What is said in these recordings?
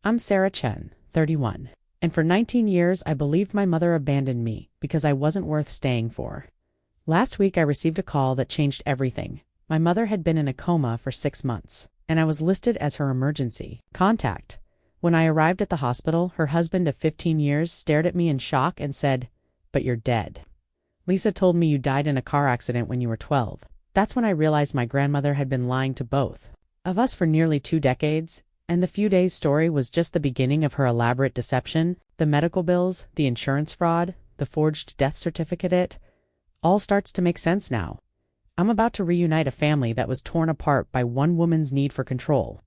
I'm Sarah Chen, 31, and for 19 years I believed my mother abandoned me because I wasn't worth staying for. Last week I received a call that changed everything. My mother had been in a coma for 6 months, and I was listed as her emergency contact. When I arrived at the hospital, her husband of 15 years stared at me in shock and said, "But you're dead. Lisa told me you died in a car accident when you were 12. That's when I realized my grandmother had been lying to both of us for nearly 2 decades, and the few days story was just the beginning of her elaborate deception. The medical bills, the insurance fraud, the forged death certificate, it all starts to make sense now. I'm about to reunite a family that was torn apart by one woman's need for control.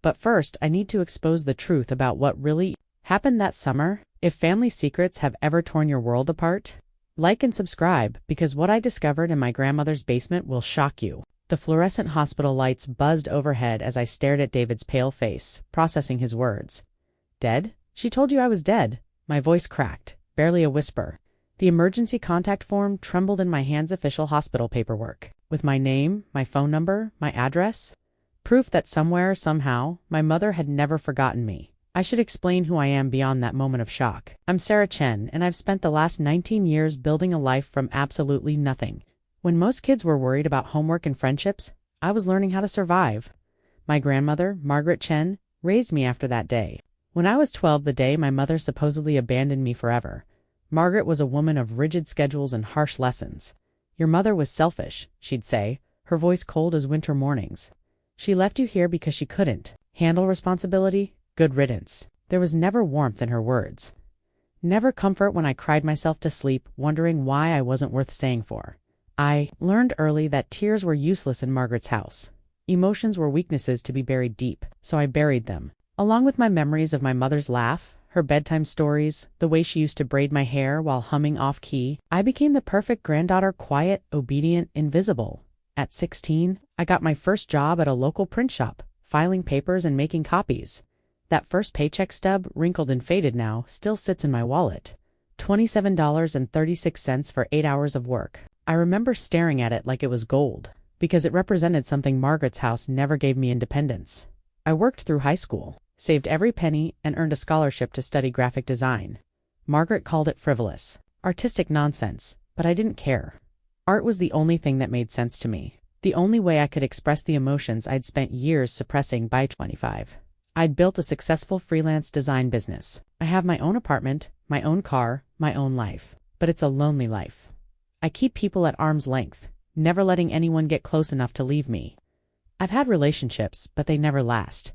But first, I need to expose the truth about what really happened that summer. If family secrets have ever torn your world apart, like and subscribe, because what I discovered in my grandmother's basement will shock you." The fluorescent hospital lights buzzed overhead as I stared at David's pale face, processing his words. "Dead? She told you I was dead." My voice cracked, barely a whisper. The emergency contact form trembled in my hands. Official hospital paperwork, with my name, my phone number, my address. Proof that somewhere, somehow, my mother had never forgotten me. I should explain who I am beyond that moment of shock. I'm Sarah Chen, and I've spent the last 19 years building a life from absolutely nothing. When most kids were worried about homework and friendships, I was learning how to survive. My grandmother, Margaret Chen, raised me after that day. When I was 12, the day my mother supposedly abandoned me forever, Margaret was a woman of rigid schedules and harsh lessons. "Your mother was selfish," she'd say, her voice cold as winter mornings. "She left you here because she couldn't handle responsibility. Good riddance." There was never warmth in her words. Never comfort when I cried myself to sleep, wondering why I wasn't worth staying for. I learned early that tears were useless in Margaret's house. Emotions were weaknesses to be buried deep, so I buried them, along with my memories of my mother's laugh, her bedtime stories, the way she used to braid my hair while humming off-key. I became the perfect granddaughter, quiet, obedient, invisible. At 16, I got my first job at a local print shop, filing papers and making copies. That first paycheck stub, wrinkled and faded now, still sits in my wallet. $27.36 for 8 hours of work. I remember staring at it like it was gold, because it represented something Margaret's house never gave me: independence. I worked through high school, saved every penny, and earned a scholarship to study graphic design. Margaret called it frivolous, artistic nonsense, but I didn't care. Art was the only thing that made sense to me, the only way I could express the emotions I'd spent years suppressing. By 25, I'd built a successful freelance design business. I have my own apartment, my own car, my own life, but it's a lonely life. I keep people at arm's length, never letting anyone get close enough to leave me. I've had relationships, but they never last.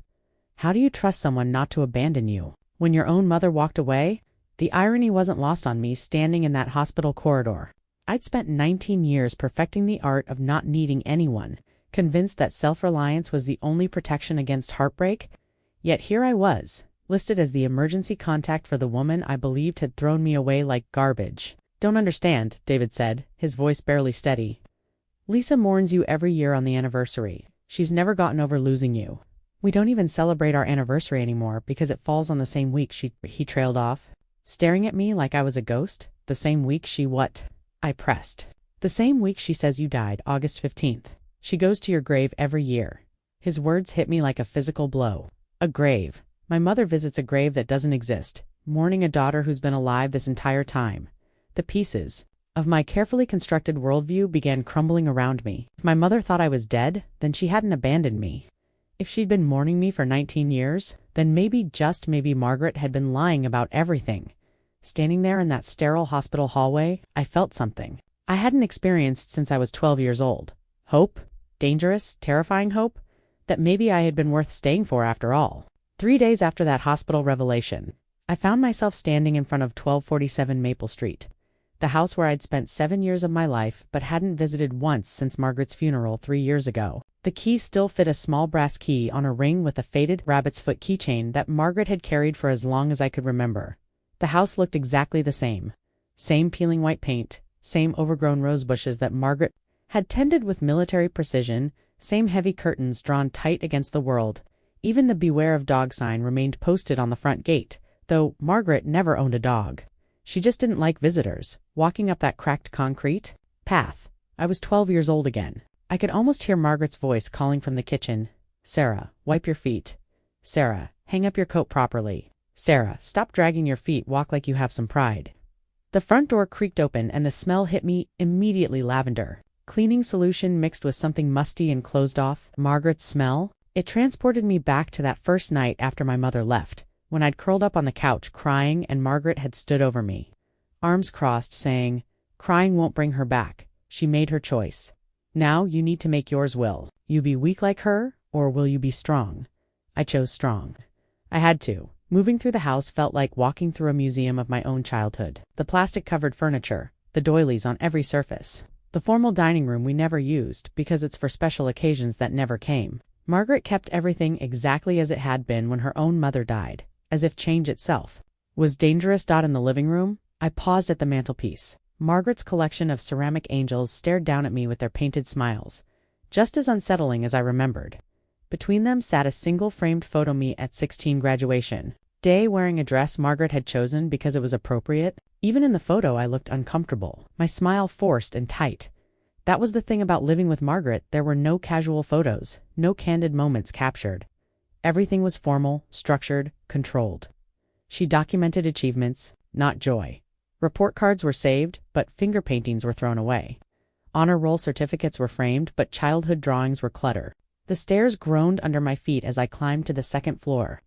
How do you trust someone not to abandon you when your own mother walked away? The irony wasn't lost on me standing in that hospital corridor. I'd spent 19 years perfecting the art of not needing anyone, convinced that self-reliance was the only protection against heartbreak. Yet here I was, listed as the emergency contact for the woman I believed had thrown me away like garbage. "Don't understand," David said, his voice barely steady. "Lisa mourns you every year on the anniversary. She's never gotten over losing you. We don't even celebrate our anniversary anymore because it falls on the same week He trailed off, staring at me like I was a ghost. "The same week she what?" I pressed. "The same week she says you died, August 15th. She goes to your grave every year." His words hit me like a physical blow. A grave. My mother visits a grave that doesn't exist, mourning a daughter who's been alive this entire time. The pieces of my carefully constructed worldview began crumbling around me. If my mother thought I was dead, then she hadn't abandoned me. If she'd been mourning me for 19 years, then maybe, just maybe, Margaret had been lying about everything. Standing there in that sterile hospital hallway, I felt something I hadn't experienced since I was 12 years old. Hope. Dangerous, terrifying hope. That maybe I had been worth staying for after all. 3 days after that hospital revelation, I found myself standing in front of 1247 Maple Street, the house where I'd spent 7 years of my life but hadn't visited once since Margaret's funeral 3 years ago. The key still fit a small brass key on a ring with a faded rabbit's foot keychain that Margaret had carried for as long as I could remember. The house looked exactly the same. Same peeling white paint, same overgrown rose bushes that Margaret had tended with military precision, same heavy curtains drawn tight against the world. Even the "Beware of Dog" sign remained posted on the front gate, though Margaret never owned a dog. She just didn't like visitors walking up that cracked concrete path. I was 12 years old again. I could almost hear Margaret's voice calling from the kitchen. "Sarah, wipe your feet. Sarah, Hang up your coat properly. Sarah, stop dragging your feet, walk like you have some pride. The front door creaked open and the smell hit me, immediately lavender. Cleaning solution mixed with something musty and closed off. Margaret's smell? It transported me back to that first night after my mother left, when I'd curled up on the couch crying and Margaret had stood over me, arms crossed, saying, "Crying won't bring her back. She made her choice. Now you need to make yours. Will you be weak like her, or will you be strong?" I chose strong. I had to. Moving through the house felt like walking through a museum of my own childhood. The plastic-covered furniture, the doilies on every surface. The formal dining room we never used because it's for special occasions that never came. Margaret kept everything exactly as it had been when her own mother died, as if change itself was dangerous. In the living room, I paused at the mantelpiece. Margaret's collection of ceramic angels stared down at me with their painted smiles, just as unsettling as I remembered. Between them sat a single framed photo me at 16 graduation day wearing a dress Margaret had chosen because it was appropriate. Even in the photo I looked uncomfortable, my smile forced and tight. That was the thing about living with Margaret, there were no casual photos, no candid moments captured. Everything was formal, structured, controlled. She documented achievements, not joy. Report cards were saved, but finger paintings were thrown away. Honor roll certificates were framed, but childhood drawings were clutter. The stairs groaned under my feet as I climbed to the second floor.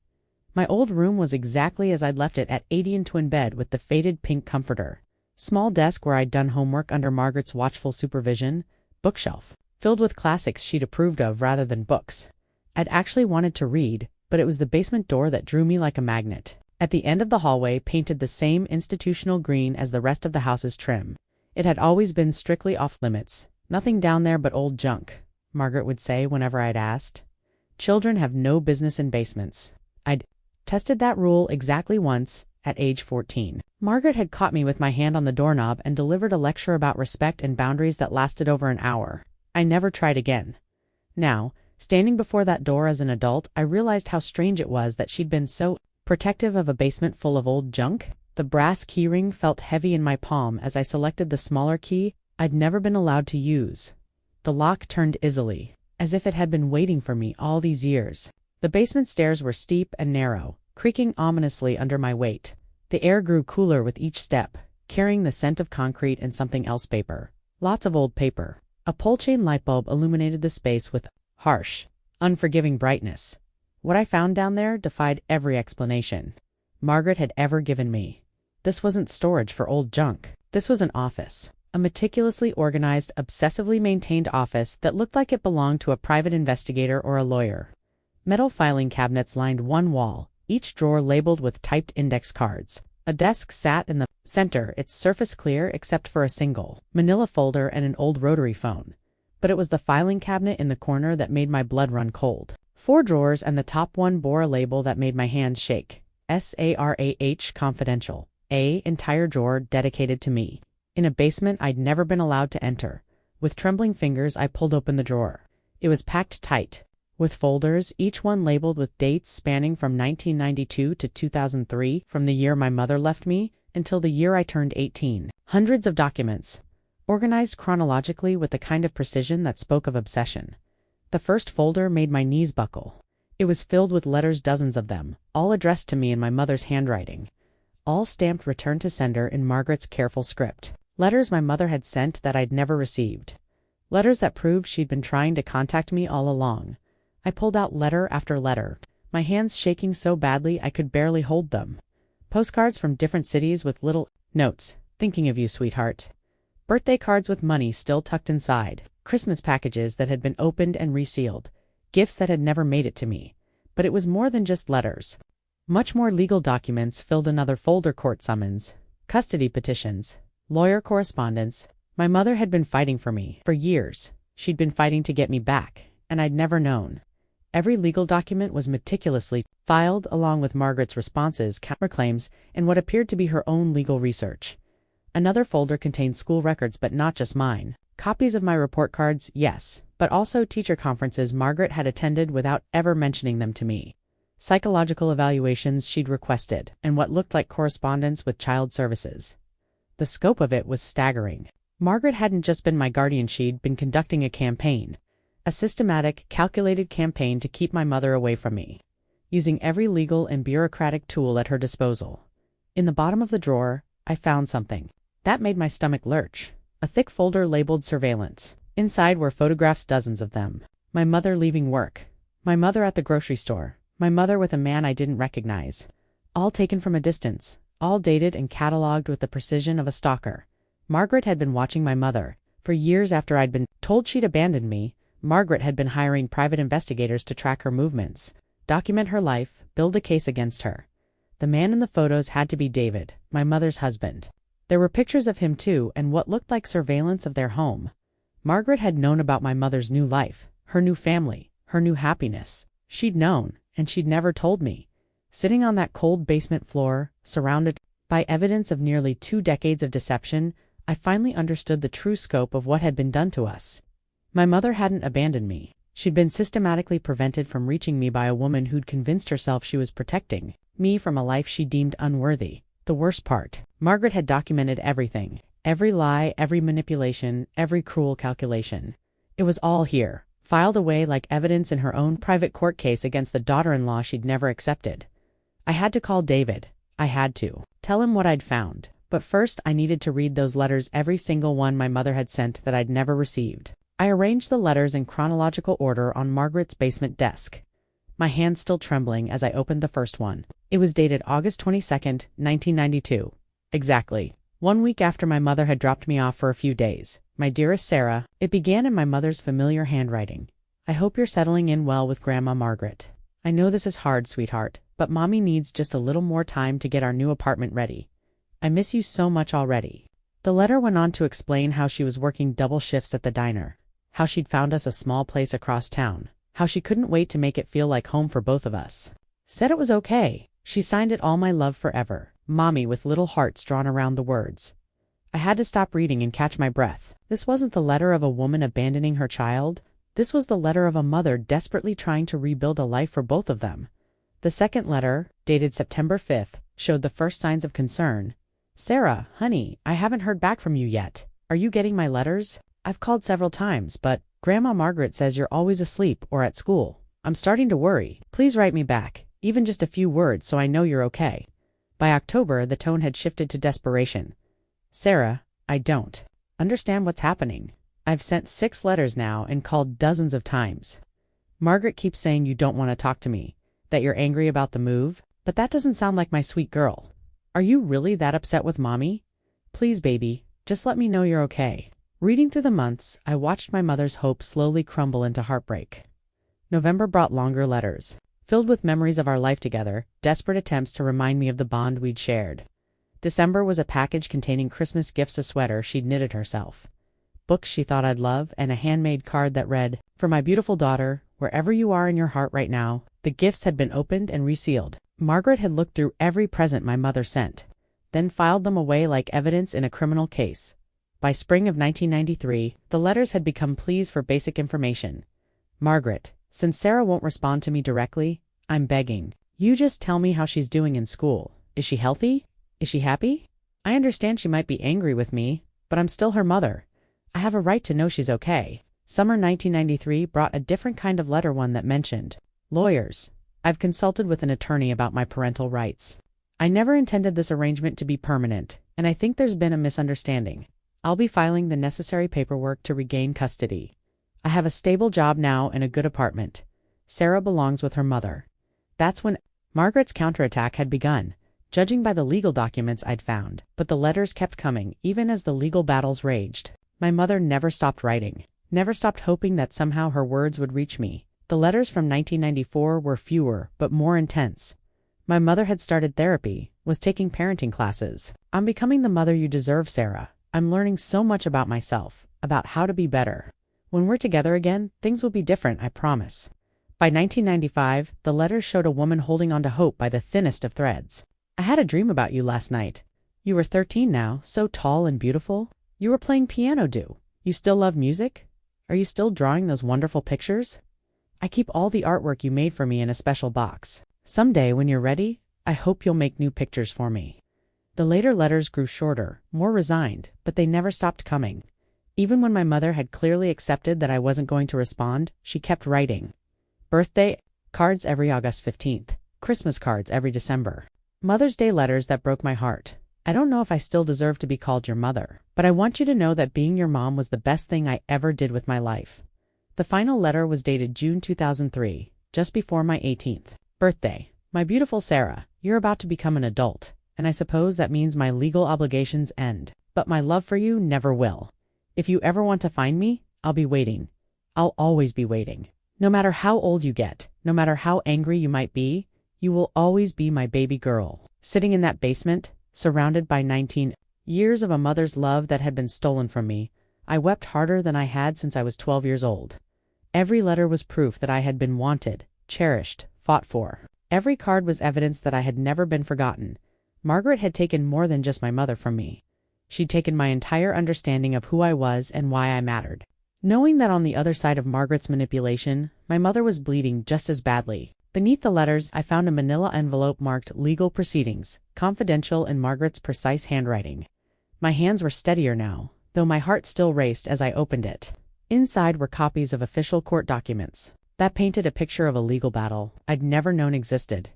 My old room was exactly as I'd left it at 80 in twin bed with the faded pink comforter. Small desk where I'd done homework under Margaret's watchful supervision. Bookshelf, filled with classics she'd approved of rather than books I'd actually wanted to read, but it was the basement door that drew me like a magnet. At the end of the hallway, painted the same institutional green as the rest of the house's trim. It had always been strictly off limits. Nothing down there but old junk, Margaret would say whenever I'd asked. Children have no business in basements. I'd tested that rule exactly once, at age 14. Margaret had caught me with my hand on the doorknob and delivered a lecture about respect and boundaries that lasted over an hour. I never tried again. Now, standing before that door as an adult, I realized how strange it was that she'd been so protective of a basement full of old junk. The brass keyring felt heavy in my palm as I selected the smaller key I'd never been allowed to use. The lock turned easily, as if it had been waiting for me all these years. The basement stairs were steep and narrow, creaking ominously under my weight. The air grew cooler with each step, carrying the scent of concrete and something else. Paper. Lots of old paper. A pole-chain light bulb illuminated the space with harsh, unforgiving brightness. What I found down there defied every explanation Margaret had ever given me. This wasn't storage for old junk. This was an office. A meticulously organized, obsessively maintained office that looked like it belonged to a private investigator or a lawyer. Metal filing cabinets lined one wall, each drawer labeled with typed index cards. A desk sat in the center, its surface clear except for a single manila folder and an old rotary phone. But it was the filing cabinet in the corner that made my blood run cold. 4 drawers, and the top one bore a label that made my hands shake. SARAH Confidential. Entire drawer dedicated to me. In a basement I'd never been allowed to enter. With trembling fingers I pulled open the drawer. It was packed tight, with folders, each one labeled with dates spanning from 1992 to 2003, from the year my mother left me until the year I turned 18. Hundreds of documents, organized chronologically with the kind of precision that spoke of obsession. The first folder made my knees buckle. It was filled with letters, dozens of them, all addressed to me in my mother's handwriting, all stamped "Return to Sender" in Margaret's careful script. Letters my mother had sent that I'd never received. Letters that proved she'd been trying to contact me all along. I pulled out letter after letter, my hands shaking so badly I could barely hold them. Postcards from different cities with little notes, "Thinking of you, sweetheart." Birthday cards with money still tucked inside. Christmas packages that had been opened and resealed. Gifts that had never made it to me. But it was more than just letters. Much more. Legal documents filled another folder: court summons, custody petitions, lawyer correspondence. My mother had been fighting for me for years. She'd been fighting to get me back, and I'd never known. Every legal document was meticulously filed along with Margaret's responses, counterclaims, and what appeared to be her own legal research. Another folder contained school records, but not just mine. Copies of my report cards, yes, but also teacher conferences Margaret had attended without ever mentioning them to me. Psychological evaluations she'd requested, and what looked like correspondence with child services. The scope of it was staggering. Margaret hadn't just been my guardian, she'd been conducting a campaign. A systematic, calculated campaign to keep my mother away from me. using every legal and bureaucratic tool at her disposal. In the bottom of the drawer, I found something. That made my stomach lurch. A thick folder labeled surveillance. Inside were photographs, dozens of them. My mother leaving work. My mother at the grocery store. My mother with a man I didn't recognize. All taken from a distance. All dated and catalogued with the precision of a stalker. Margaret had been watching my mother. For years after I'd been told she'd abandoned me, Margaret had been hiring private investigators to track her movements, document her life, build a case against her. The man in the photos had to be David, my mother's husband. There were pictures of him too, and what looked like surveillance of their home. Margaret had known about my mother's new life, her new family, her new happiness. She'd known, and she'd never told me. Sitting on that cold basement floor, surrounded by evidence of nearly 2 decades of deception, I finally understood the true scope of what had been done to us. My mother hadn't abandoned me. She'd been systematically prevented from reaching me by a woman who'd convinced herself she was protecting me from a life she deemed unworthy. The worst part, Margaret had documented everything. Every lie, every manipulation, every cruel calculation. It was all here, filed away like evidence in her own private court case against the daughter-in-law she'd never accepted. I had to call David. I had to tell him what I'd found. But first I needed to read those letters, every single one my mother had sent that I'd never received. I arranged the letters in chronological order on Margaret's basement desk, my hand still trembling as I opened the first one. It was dated August 22nd, 1992. Exactly 1 week after my mother had dropped me off for a few days. My dearest Sarah, it began in my mother's familiar handwriting. I hope you're settling in well with Grandma Margaret. I know this is hard, sweetheart, but Mommy needs just a little more time to get our new apartment ready. I miss you so much already. The letter went on to explain how she was working double shifts at the diner, how she'd found us a small place across town, how she couldn't wait to make it feel like home for both of us. Said it was okay. She signed it all my love forever, Mommy, with little hearts drawn around the words. I had to stop reading and catch my breath. This wasn't the letter of a woman abandoning her child. This was the letter of a mother desperately trying to rebuild a life for both of them. The second letter, dated September 5th, showed the first signs of concern. Sarah, honey, I haven't heard back from you yet. Are you getting my letters? I've called several times, but Grandma Margaret says you're always asleep or at school. I'm starting to worry. Please write me back, even just a few words so I know you're okay. By October, the tone had shifted to desperation. Sarah, I don't understand what's happening. I've sent 6 letters now and called dozens of times. Margaret keeps saying you don't want to talk to me, that you're angry about the move, but that doesn't sound like my sweet girl. Are you really that upset with Mommy? Please, baby, just let me know you're okay. Reading through the months, I watched my mother's hope slowly crumble into heartbreak. November brought longer letters, filled with memories of our life together, desperate attempts to remind me of the bond we'd shared. December was a package containing Christmas gifts, a sweater she'd knitted herself, books she thought I'd love, and a handmade card that read, "For my beautiful daughter, wherever you are in your heart right now." The gifts had been opened and resealed. Margaret had looked through every present my mother sent, then filed them away like evidence in a criminal case. By spring of 1993, the letters had become pleas for basic information. Margaret, since Sarah won't respond to me directly, I'm begging. You just tell me how she's doing in school. Is she healthy? Is she happy? I understand she might be angry with me, but I'm still her mother. I have a right to know she's okay. Summer 1993 brought a different kind of letter, one that mentioned lawyers. I've consulted with an attorney about my parental rights. I never intended this arrangement to be permanent, and I think there's been a misunderstanding. I'll be filing the necessary paperwork to regain custody. I have a stable job now and a good apartment. Sarah belongs with her mother. That's when Margaret's counterattack had begun, judging by the legal documents I'd found. But the letters kept coming, even as the legal battles raged. My mother never stopped writing, never stopped hoping that somehow her words would reach me. The letters from 1994 were fewer, but more intense. My mother had started therapy, was taking parenting classes. I'm becoming the mother you deserve, Sarah. I'm learning so much about myself, about how to be better. When we're together again, things will be different, I promise. By 1995, the letters showed a woman holding on to hope by the thinnest of threads. I had a dream about you last night. You were 13 now, so tall and beautiful. You were playing piano. You still love music? Are you still drawing those wonderful pictures? I keep all the artwork you made for me in a special box. Someday, when you're ready, I hope you'll make new pictures for me. The later letters grew shorter, more resigned, but they never stopped coming. Even when my mother had clearly accepted that I wasn't going to respond, she kept writing. Birthday, cards every August 15th, Christmas cards every December. Mother's Day letters that broke my heart. I don't know if I still deserve to be called your mother, but I want you to know that being your mom was the best thing I ever did with my life. The final letter was dated June 2003, just before my 18th birthday. My beautiful Sarah, you're about to become an adult, and I suppose that means my legal obligations end, but my love for you never will. If you ever want to find me, I'll be waiting. I'll always be waiting. No matter how old you get, no matter how angry you might be, you will always be my baby girl. Sitting in that basement, surrounded by 19 years of a mother's love that had been stolen from me, I wept harder than I had since I was 12 years old. Every letter was proof that I had been wanted, cherished, fought for. Every card was evidence that I had never been forgotten. Margaret had taken more than just my mother from me. She'd taken my entire understanding of who I was and why I mattered. Knowing that on the other side of Margaret's manipulation, my mother was bleeding just as badly. Beneath the letters, I found a manila envelope marked Legal Proceedings, confidential in Margaret's precise handwriting. My hands were steadier now, though my heart still raced as I opened it. Inside were copies of official court documents that painted a picture of a legal battle I'd never known existed.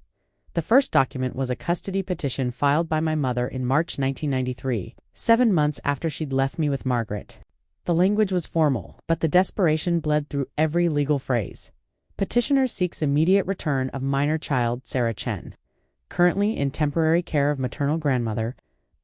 The first document was a custody petition filed by my mother in March 1993, 7 months after she'd left me with Margaret. The language was formal, but the desperation bled through every legal phrase. Petitioner seeks immediate return of minor child Sarah Chen, currently in temporary care of maternal grandmother.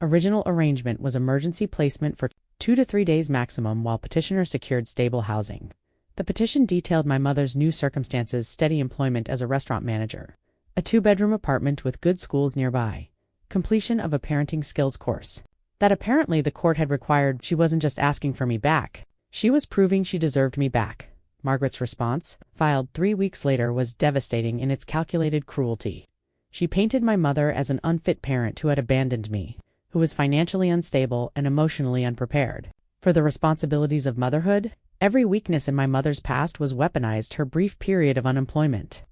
Original arrangement was emergency placement for 2 to 3 days maximum while petitioner secured stable housing. The petition detailed my mother's new circumstances: steady employment as a restaurant manager, a 2-bedroom apartment with good schools nearby, completion of a parenting skills course. That apparently the court had required. She wasn't just asking for me back, she was proving she deserved me back. Margaret's response, filed 3 weeks later, was devastating in its calculated cruelty. She painted my mother as an unfit parent who had abandoned me, who was financially unstable and emotionally unprepared for the responsibilities of motherhood. Every weakness in my mother's past was weaponized: her brief period of unemployment,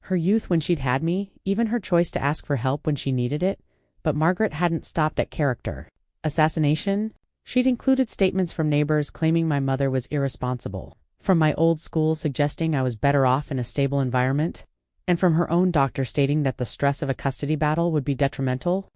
her youth when she'd had me, even her choice to ask for help when she needed it. But Margaret hadn't stopped at character assassination. She'd included statements from neighbors claiming my mother was irresponsible, from my old school suggesting I was better off in a stable environment, and from her own doctor stating that the stress of a custody battle would be detrimental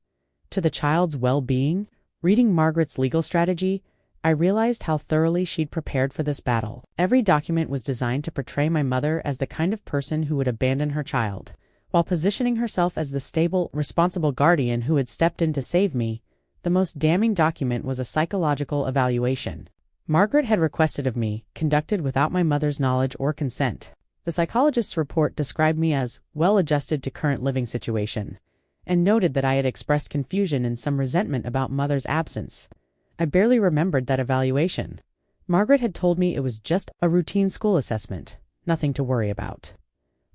to the child's well-being. Reading Margaret's legal strategy, I realized how thoroughly she'd prepared for this battle. Every document was designed to portray my mother as the kind of person who would abandon her child, while positioning herself as the stable, responsible guardian who had stepped in to save me. The most damning document was a psychological evaluation Margaret had requested of me, conducted without my mother's knowledge or consent. The psychologist's report described me as well-adjusted to current living situation, and noted that I had expressed confusion and some resentment about mother's absence. I barely remembered that evaluation. Margaret had told me it was just a routine school assessment, nothing to worry about.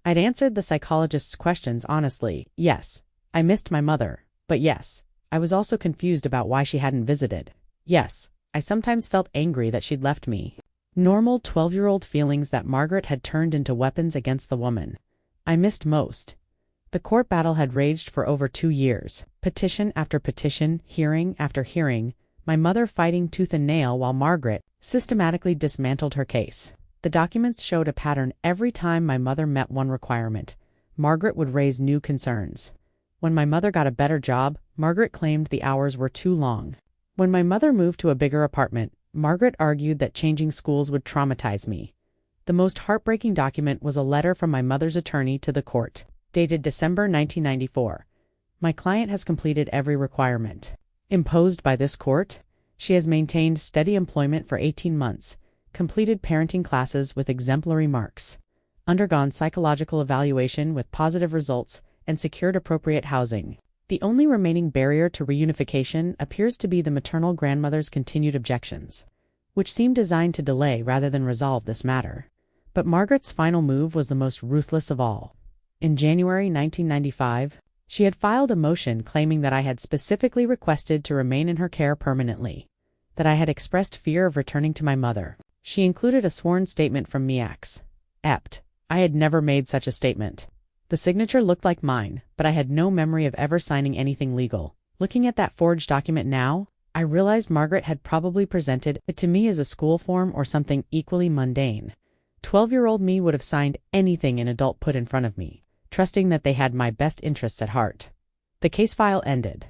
I'd answered the psychologist's questions honestly. Yes, I missed my mother, but yes, I was also confused about why she hadn't visited. Yes, I sometimes felt angry that she'd left me. Normal 12-year-old feelings that Margaret had turned into weapons against the woman I missed most. The court battle had raged for over 2 years, petition after petition, hearing after hearing, my mother fighting tooth and nail while Margaret systematically dismantled her case. The documents showed a pattern. Every time my mother met one requirement, Margaret would raise new concerns. When my mother got a better job, Margaret claimed the hours were too long. When my mother moved to a bigger apartment, Margaret argued that changing schools would traumatize me. The most heartbreaking document was a letter from my mother's attorney to the court, dated December 1994. My client has completed every requirement imposed by this court. She has maintained steady employment for 18 months, completed parenting classes with exemplary marks, undergone psychological evaluation with positive results, and secured appropriate housing. The only remaining barrier to reunification appears to be the maternal grandmother's continued objections, which seem designed to delay rather than resolve this matter. But Margaret's final move was the most ruthless of all. In January 1995, she had filed a motion claiming that I had specifically requested to remain in her care permanently, that I had expressed fear of returning to my mother. She included a sworn statement from Miax. Ept. I had never made such a statement. The signature looked like mine, but I had no memory of ever signing anything legal. Looking at that forged document now, I realized Margaret had probably presented it to me as a school form or something equally mundane. 12-year-old me would have signed anything an adult put in front of me, trusting that they had my best interests at heart. The case file ended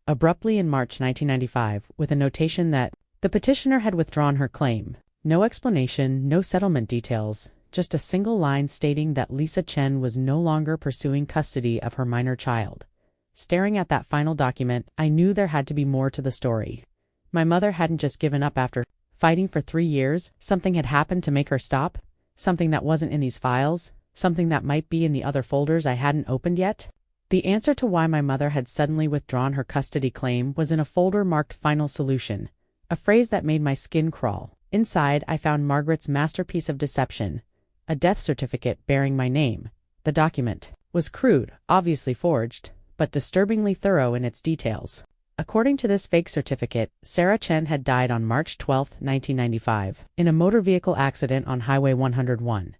abruptly in March 1995 with a notation that the petitioner had withdrawn her claim. No explanation, no settlement details, just a single line stating that Lisa Chen was no longer pursuing custody of her minor child. Staring at that final document, I knew there had to be more to the story. My mother hadn't just given up after fighting for 3 years. Something had happened to make her stop. Something that wasn't in these files. Something that might be in the other folders I hadn't opened yet. The answer to why my mother had suddenly withdrawn her custody claim was in a folder marked Final Solution, a phrase that made my skin crawl. Inside, I found Margaret's masterpiece of deception, a death certificate bearing my name. The document was crude, obviously forged, but disturbingly thorough in its details. According to this fake certificate, Sarah Chen had died on March 12, 1995, in a motor vehicle accident on Highway 101.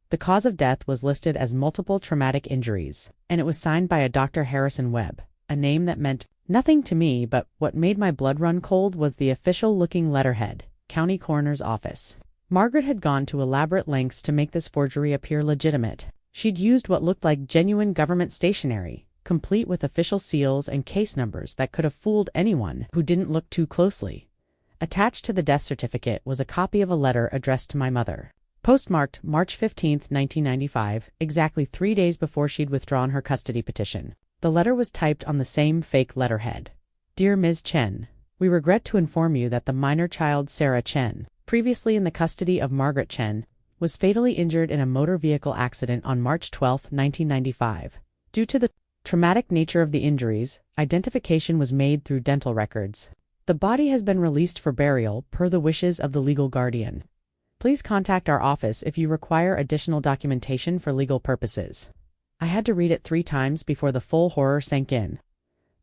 The cause of death was listed as multiple traumatic injuries, and it was signed by a Dr. Harrison Webb, a name that meant nothing to me, but what made my blood run cold was the official-looking letterhead, County Coroner's Office. Margaret had gone to elaborate lengths to make this forgery appear legitimate. She'd used what looked like genuine government stationery, complete with official seals and case numbers that could have fooled anyone who didn't look too closely. Attached to the death certificate was a copy of a letter addressed to my mother, postmarked March 15, 1995, exactly 3 days before she'd withdrawn her custody petition. The letter was typed on the same fake letterhead. Dear Ms. Chen, we regret to inform you that the minor child Sarah Chen, previously in the custody of Margaret Chen, was fatally injured in a motor vehicle accident on March 12, 1995. Due to the traumatic nature of the injuries, identification was made through dental records. The body has been released for burial per the wishes of the legal guardian. Please contact our office if you require additional documentation for legal purposes. I had to read it 3 times before the full horror sank in.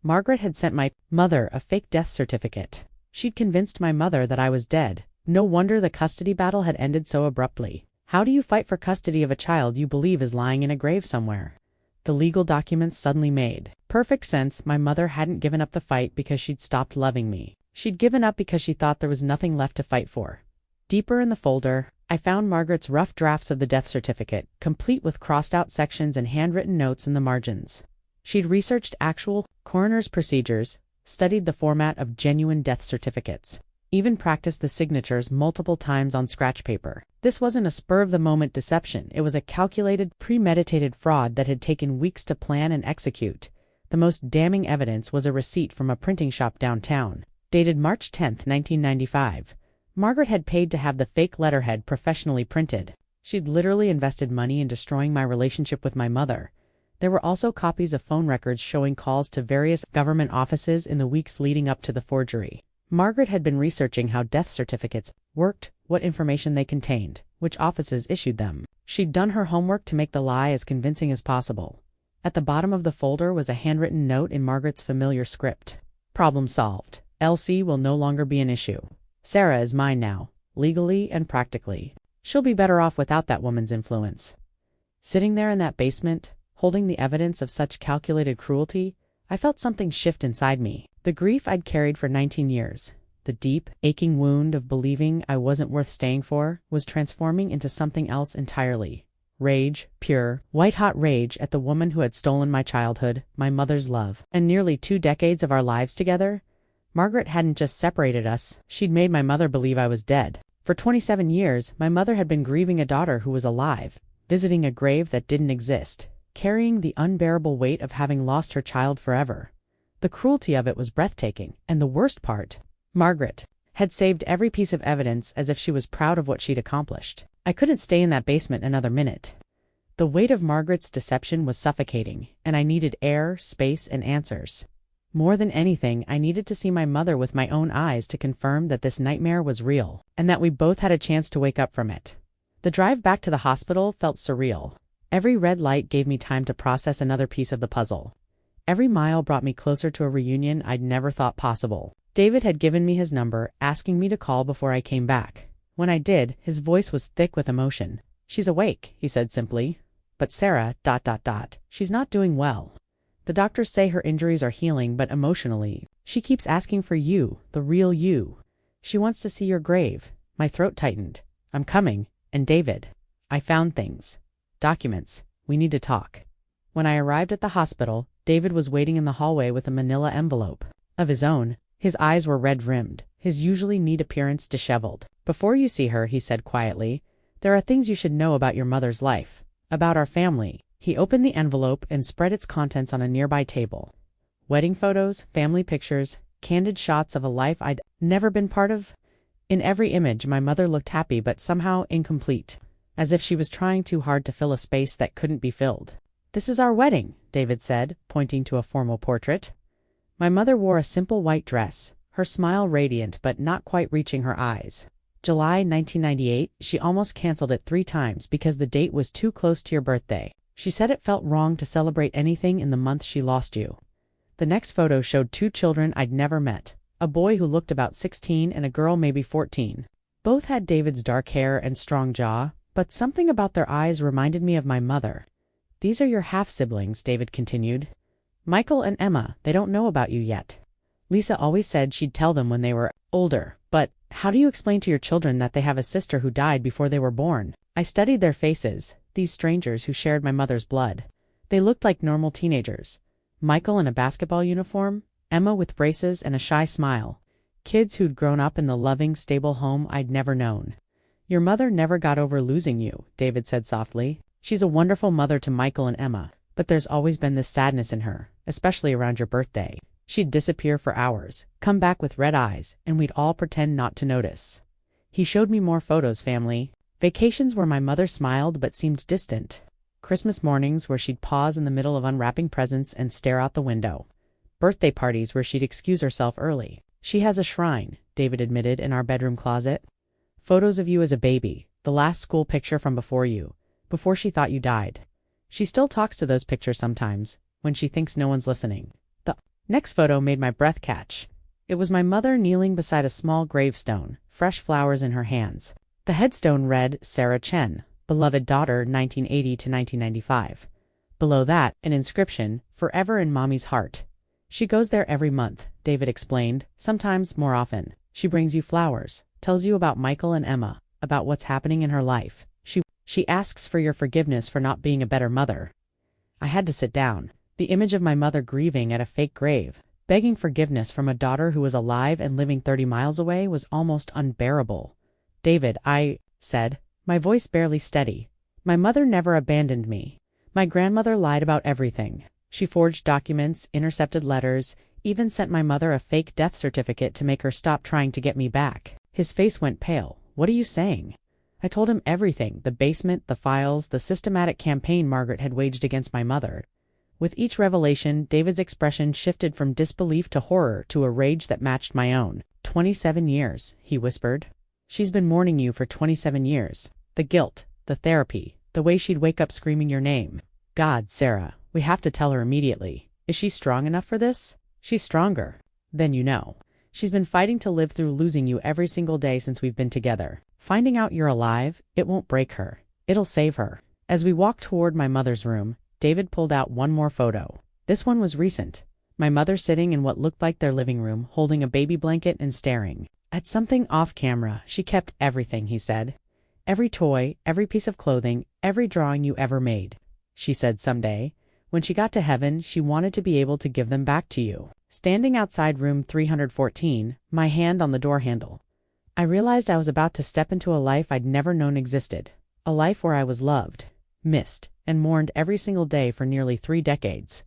Margaret had sent my mother a fake death certificate. She'd convinced my mother that I was dead. No wonder the custody battle had ended so abruptly. How do you fight for custody of a child you believe is lying in a grave somewhere? The legal documents suddenly made perfect sense. My mother hadn't given up the fight because she'd stopped loving me. She'd given up because she thought there was nothing left to fight for. Deeper in the folder, I found Margaret's rough drafts of the death certificate, complete with crossed-out sections and handwritten notes in the margins. She'd researched actual coroner's procedures, studied the format of genuine death certificates, even practiced the signatures multiple times on scratch paper. This wasn't a spur-of-the-moment deception. It was a calculated, premeditated fraud that had taken weeks to plan and execute. The most damning evidence was a receipt from a printing shop downtown, dated March 10, 1995. Margaret had paid to have the fake letterhead professionally printed. She'd literally invested money in destroying my relationship with my mother. There were also copies of phone records showing calls to various government offices in the weeks leading up to the forgery. Margaret had been researching how death certificates worked, what information they contained, which offices issued them. She'd done her homework to make the lie as convincing as possible. At the bottom of the folder was a handwritten note in Margaret's familiar script. Problem solved. LC will no longer be an issue. Sarah is mine now, legally and practically. She'll be better off without that woman's influence. Sitting there in that basement, holding the evidence of such calculated cruelty, I felt something shift inside me. The grief I'd carried for 19 years, the deep, aching wound of believing I wasn't worth staying for, was transforming into something else entirely. Rage, pure, white-hot rage at the woman who had stolen my childhood, my mother's love, and nearly 2 decades of our lives together. Margaret hadn't just separated us, she'd made my mother believe I was dead. For 27 years, my mother had been grieving a daughter who was alive, visiting a grave that didn't exist, carrying the unbearable weight of having lost her child forever. The cruelty of it was breathtaking, and the worst part, Margaret had saved every piece of evidence as if she was proud of what she'd accomplished. I couldn't stay in that basement another minute. The weight of Margaret's deception was suffocating, and I needed air, space, and answers. More than anything, I needed to see my mother with my own eyes to confirm that this nightmare was real, and that we both had a chance to wake up from it. The drive back to the hospital felt surreal. Every red light gave me time to process another piece of the puzzle. Every mile brought me closer to a reunion I'd never thought possible. David had given me his number, asking me to call before I came back. When I did, his voice was thick with emotion. "She's awake," he said simply. "But Sarah, she's not doing well. The doctors say her injuries are healing, but emotionally, she keeps asking for you, the real you. She wants to see your grave." My throat tightened. "I'm coming. And David." I found things. Documents. We need to talk. When I arrived at the hospital, David was waiting in the hallway with a manila envelope of his own. His eyes were red-rimmed, his usually neat appearance disheveled. Before you see her, he said quietly, there are things you should know about your mother's life, about our family. He opened the envelope and spread its contents on a nearby table. Wedding photos, family pictures, candid shots of a life I'd never been part of. In every image, my mother looked happy but somehow incomplete, as if she was trying too hard to fill a space that couldn't be filled. This is our wedding, David said, pointing to a formal portrait. My mother wore a simple white dress, her smile radiant but not quite reaching her eyes. July 1998, she almost canceled it 3 times because the date was too close to your birthday. She said it felt wrong to celebrate anything in the month she lost you. The next photo showed 2 children I'd never met, a boy who looked about 16 and a girl maybe 14. Both had David's dark hair and strong jaw, but something about their eyes reminded me of my mother. These are your half-siblings, David continued. Michael and Emma, they don't know about you yet. Lisa always said she'd tell them when they were older, but how do you explain to your children that they have a sister who died before they were born? I studied their faces, these strangers who shared my mother's blood. They looked like normal teenagers. Michael in a basketball uniform, Emma with braces and a shy smile. Kids who'd grown up in the loving, stable home I'd never known. Your mother never got over losing you, David said softly. She's a wonderful mother to Michael and Emma, but there's always been this sadness in her, especially around your birthday. She'd disappear for hours, come back with red eyes, and we'd all pretend not to notice. He showed me more photos, family. Vacations where my mother smiled but seemed distant. Christmas mornings where she'd pause in the middle of unwrapping presents and stare out the window. Birthday parties where she'd excuse herself early. She has a shrine, David admitted, in our bedroom closet. Photos of you as a baby, the last school picture from before she thought you died. She still talks to those pictures sometimes, when she thinks no one's listening. The next photo made my breath catch. It was my mother kneeling beside a small gravestone, fresh flowers in her hands. The headstone read, Sarah Chen, beloved daughter 1980 to 1995. Below that, an inscription, forever in Mommy's heart. She goes there every month, David explained, sometimes more often. She brings you flowers, tells you about Michael and Emma, about what's happening in her life. She asks for your forgiveness for not being a better mother. I had to sit down. The image of my mother grieving at a fake grave, begging forgiveness from a daughter who was alive and living 30 miles away was almost unbearable. David, I said, my voice barely steady. My mother never abandoned me. My grandmother lied about everything. She forged documents, intercepted letters, even sent my mother a fake death certificate to make her stop trying to get me back. His face went pale. What are you saying? I told him everything, the basement, the files, the systematic campaign Margaret had waged against my mother. With each revelation, David's expression shifted from disbelief to horror to a rage that matched my own. 27 years, he whispered. She's been mourning you for 27 years. The guilt, the therapy, the way she'd wake up screaming your name. God, Sarah, we have to tell her immediately. Is she strong enough for this? She's stronger. Then you know. She's been fighting to live through losing you every single day since we've been together. Finding out you're alive, it won't break her. It'll save her. As we walked toward my mother's room, David pulled out one more photo. This one was recent. My mother sitting in what looked like their living room, holding a baby blanket and staring at something off camera. She kept everything, he said. Every toy, every piece of clothing, every drawing you ever made. She said someday, when she got to heaven, she wanted to be able to give them back to you. Standing outside room 314, my hand on the door handle, I realized I was about to step into a life I'd never known existed. A life where I was loved, missed, and mourned every single day for nearly 3 decades.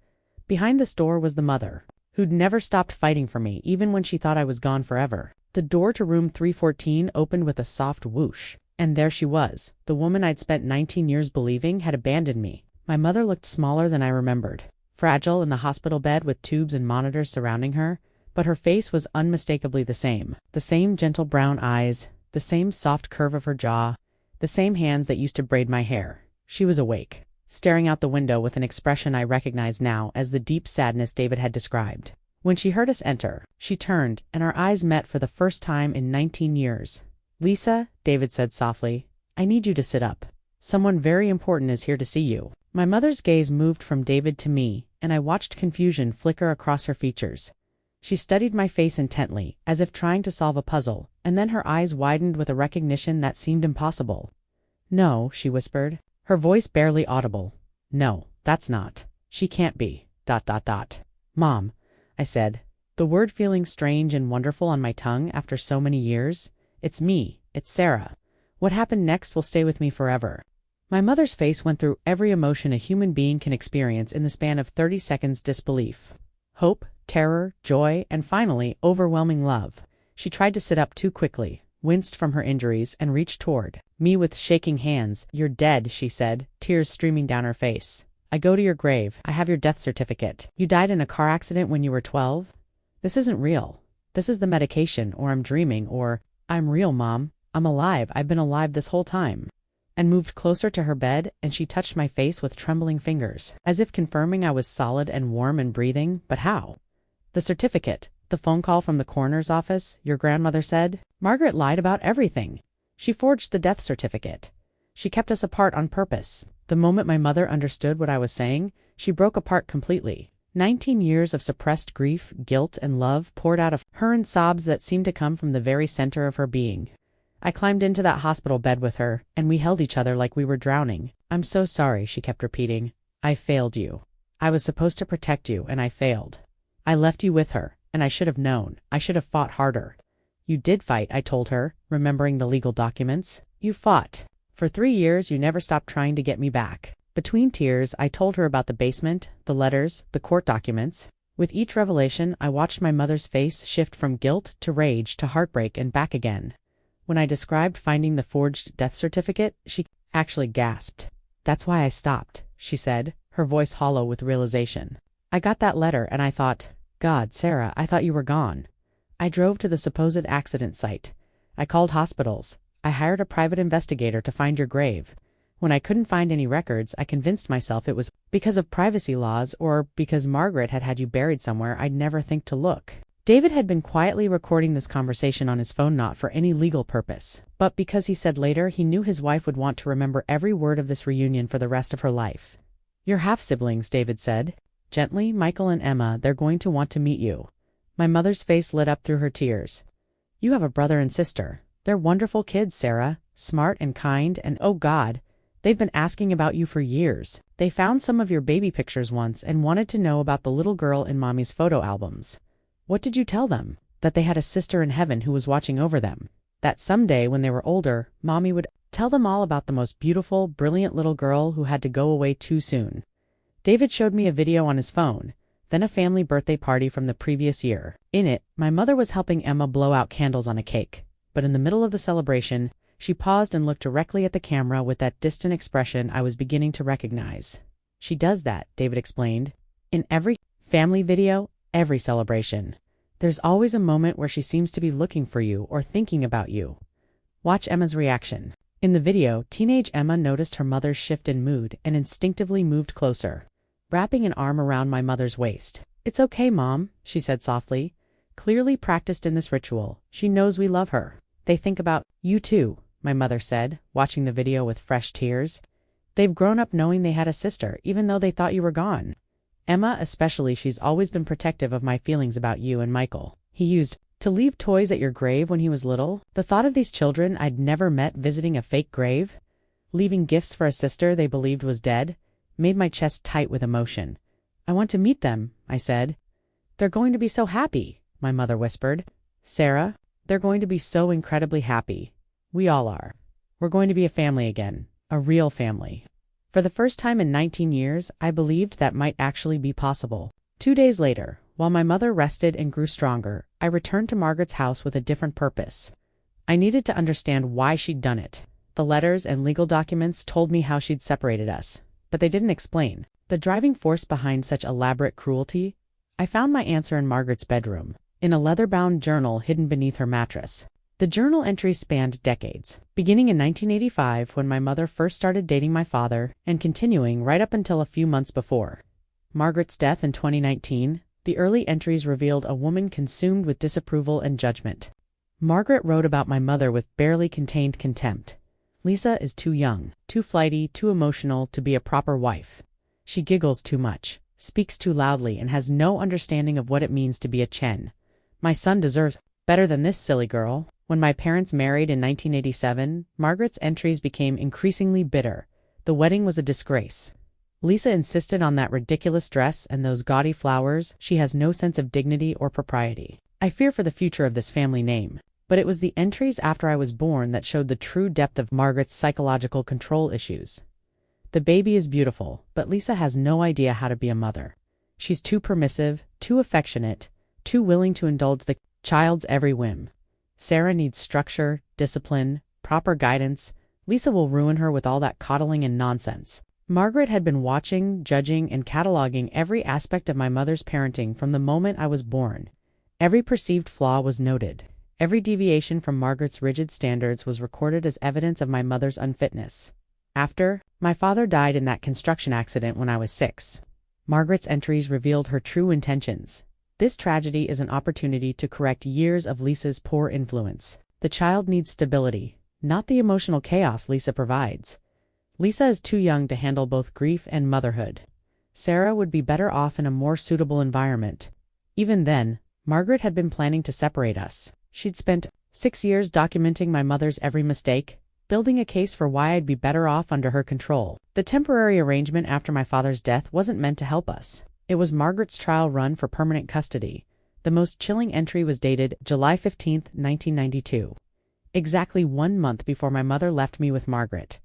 Behind this door was the mother, who'd never stopped fighting for me even when she thought I was gone forever. The door to room 314 opened with a soft whoosh, and there she was, the woman I'd spent 19 years believing had abandoned me. My mother looked smaller than I remembered, fragile in the hospital bed with tubes and monitors surrounding her, but her face was unmistakably the same gentle brown eyes, the same soft curve of her jaw, the same hands that used to braid my hair. She was awake, staring out the window with an expression I recognized now as the deep sadness David had described. When she heard us enter, she turned, and our eyes met for the first time in 19 years. Lisa, David said softly, I need you to sit up. Someone very important is here to see you. My mother's gaze moved from David to me, and I watched confusion flicker across her features. She studied my face intently, as if trying to solve a puzzle, and then her eyes widened with a recognition that seemed impossible. No, she whispered, her voice barely audible. No, that's not. She can't be. ... Mom, I said, the word feeling strange and wonderful on my tongue after so many years. It's me. It's Sarah. What happened next will stay with me forever. My mother's face went through every emotion a human being can experience in the span of 30 seconds: disbelief, hope, terror, joy, and finally, overwhelming love. She tried to sit up too quickly, winced from her injuries, and reached toward me with shaking hands. You're dead, she said, tears streaming down her face. I go to your grave. I have your death certificate. You died in a car accident when you were 12? This isn't real. This is the medication, or I'm dreaming, or I'm real, Mom. I'm alive. I've been alive this whole time. And moved closer to her bed, and she touched my face with trembling fingers, as if confirming I was solid and warm and breathing. But how? The certificate, the phone call from the coroner's office, your grandmother said. Margaret lied about everything. She forged the death certificate. She kept us apart on purpose. The moment my mother understood what I was saying, she broke apart completely. 19 years of suppressed grief, guilt, and love poured out of her in sobs that seemed to come from the very center of her being. I climbed into that hospital bed with her, and we held each other like we were drowning. I'm so sorry, she kept repeating. I failed you. I was supposed to protect you, and I failed. I left you with her, and I should have known. I should have fought harder. You did fight, I told her, remembering the legal documents. You fought. For 3 years, you never stopped trying to get me back. Between tears, I told her about the basement, the letters, the court documents. With each revelation, I watched my mother's face shift from guilt to rage to heartbreak and back again. When I described finding the forged death certificate, she actually gasped. That's why I stopped, she said, her voice hollow with realization. I got that letter and I thought, God, Sarah, I thought you were gone. I drove to the supposed accident site. I called hospitals. I hired a private investigator to find your grave. When I couldn't find any records, I convinced myself it was because of privacy laws or because Margaret had had you buried somewhere I'd never think to look. David had been quietly recording this conversation on his phone, not for any legal purpose, but because he said later he knew his wife would want to remember every word of this reunion for the rest of her life. You're half-siblings, David said. Gently, Michael and Emma, they're going to want to meet you. My mother's face lit up through her tears. You have a brother and sister. They're wonderful kids, Sarah, smart and kind, and oh God, they've been asking about you for years. They found some of your baby pictures once and wanted to know about the little girl in Mommy's photo albums. What did you tell them? That they had a sister in heaven who was watching over them. That someday, when they were older, Mommy would tell them all about the most beautiful, brilliant little girl who had to go away too soon. David showed me a video on his phone, then a family birthday party from the previous year. In it, my mother was helping Emma blow out candles on a cake. But in the middle of the celebration, she paused and looked directly at the camera with that distant expression I was beginning to recognize. She does that, David explained. In every family video, every celebration. There's always a moment where she seems to be looking for you or thinking about you. Watch Emma's reaction. In the video, teenage Emma noticed her mother's shift in mood and instinctively moved closer, wrapping an arm around my mother's waist. It's okay, Mom, she said softly. Clearly practiced in this ritual, she knows we love her. They think about you too, my mother said, watching the video with fresh tears. They've grown up knowing they had a sister, even though they thought you were gone. Emma especially, she's always been protective of my feelings about you and Michael. He used to leave toys at your grave when he was little. The thought of these children I'd never met visiting a fake grave, leaving gifts for a sister they believed was dead, made my chest tight with emotion. I want to meet them, I said. They're going to be so happy, my mother whispered. Sarah, they're going to be so incredibly happy. We all are. We're going to be a family again, a real family. For the first time in 19 years, I believed that might actually be possible. 2 days later, while my mother rested and grew stronger, I returned to Margaret's house with a different purpose. I needed to understand why she'd done it. The letters and legal documents told me how she'd separated us, but they didn't explain the driving force behind such elaborate cruelty. I found my answer in Margaret's bedroom, in a leather-bound journal hidden beneath her mattress. The journal entries spanned decades, beginning in 1985 when my mother first started dating my father and continuing right up until a few months before Margaret's death in 2019. The early entries revealed a woman consumed with disapproval and judgment. Margaret wrote about my mother with barely contained contempt. Lisa is too young, too flighty, too emotional to be a proper wife. She giggles too much, speaks too loudly, and has no understanding of what it means to be a Chen. My son deserves better than this silly girl. When my parents married in 1987, Margaret's entries became increasingly bitter. The wedding was a disgrace. Lisa insisted on that ridiculous dress and those gaudy flowers. She has no sense of dignity or propriety. I fear for the future of this family name. But it was the entries after I was born that showed the true depth of Margaret's psychological control issues. The baby is beautiful, but Lisa has no idea how to be a mother. She's too permissive, too affectionate, too willing to indulge the child's every whim. Sarah needs structure, discipline, proper guidance. Lisa will ruin her with all that coddling and nonsense. Margaret had been watching, judging, and cataloging every aspect of my mother's parenting from the moment I was born. Every perceived flaw was noted. Every deviation from Margaret's rigid standards was recorded as evidence of my mother's unfitness. After, my father died in that construction accident when I was 6. Margaret's entries revealed her true intentions. This tragedy is an opportunity to correct years of Lisa's poor influence. The child needs stability, not the emotional chaos Lisa provides. Lisa is too young to handle both grief and motherhood. Sarah would be better off in a more suitable environment. Even then, Margaret had been planning to separate us. She'd spent 6 years documenting my mother's every mistake, building a case for why I'd be better off under her control. The temporary arrangement after my father's death wasn't meant to help us. It was Margaret's trial run for permanent custody. The most chilling entry was dated July 15, 1992. Exactly 1 month before my mother left me with Margaret.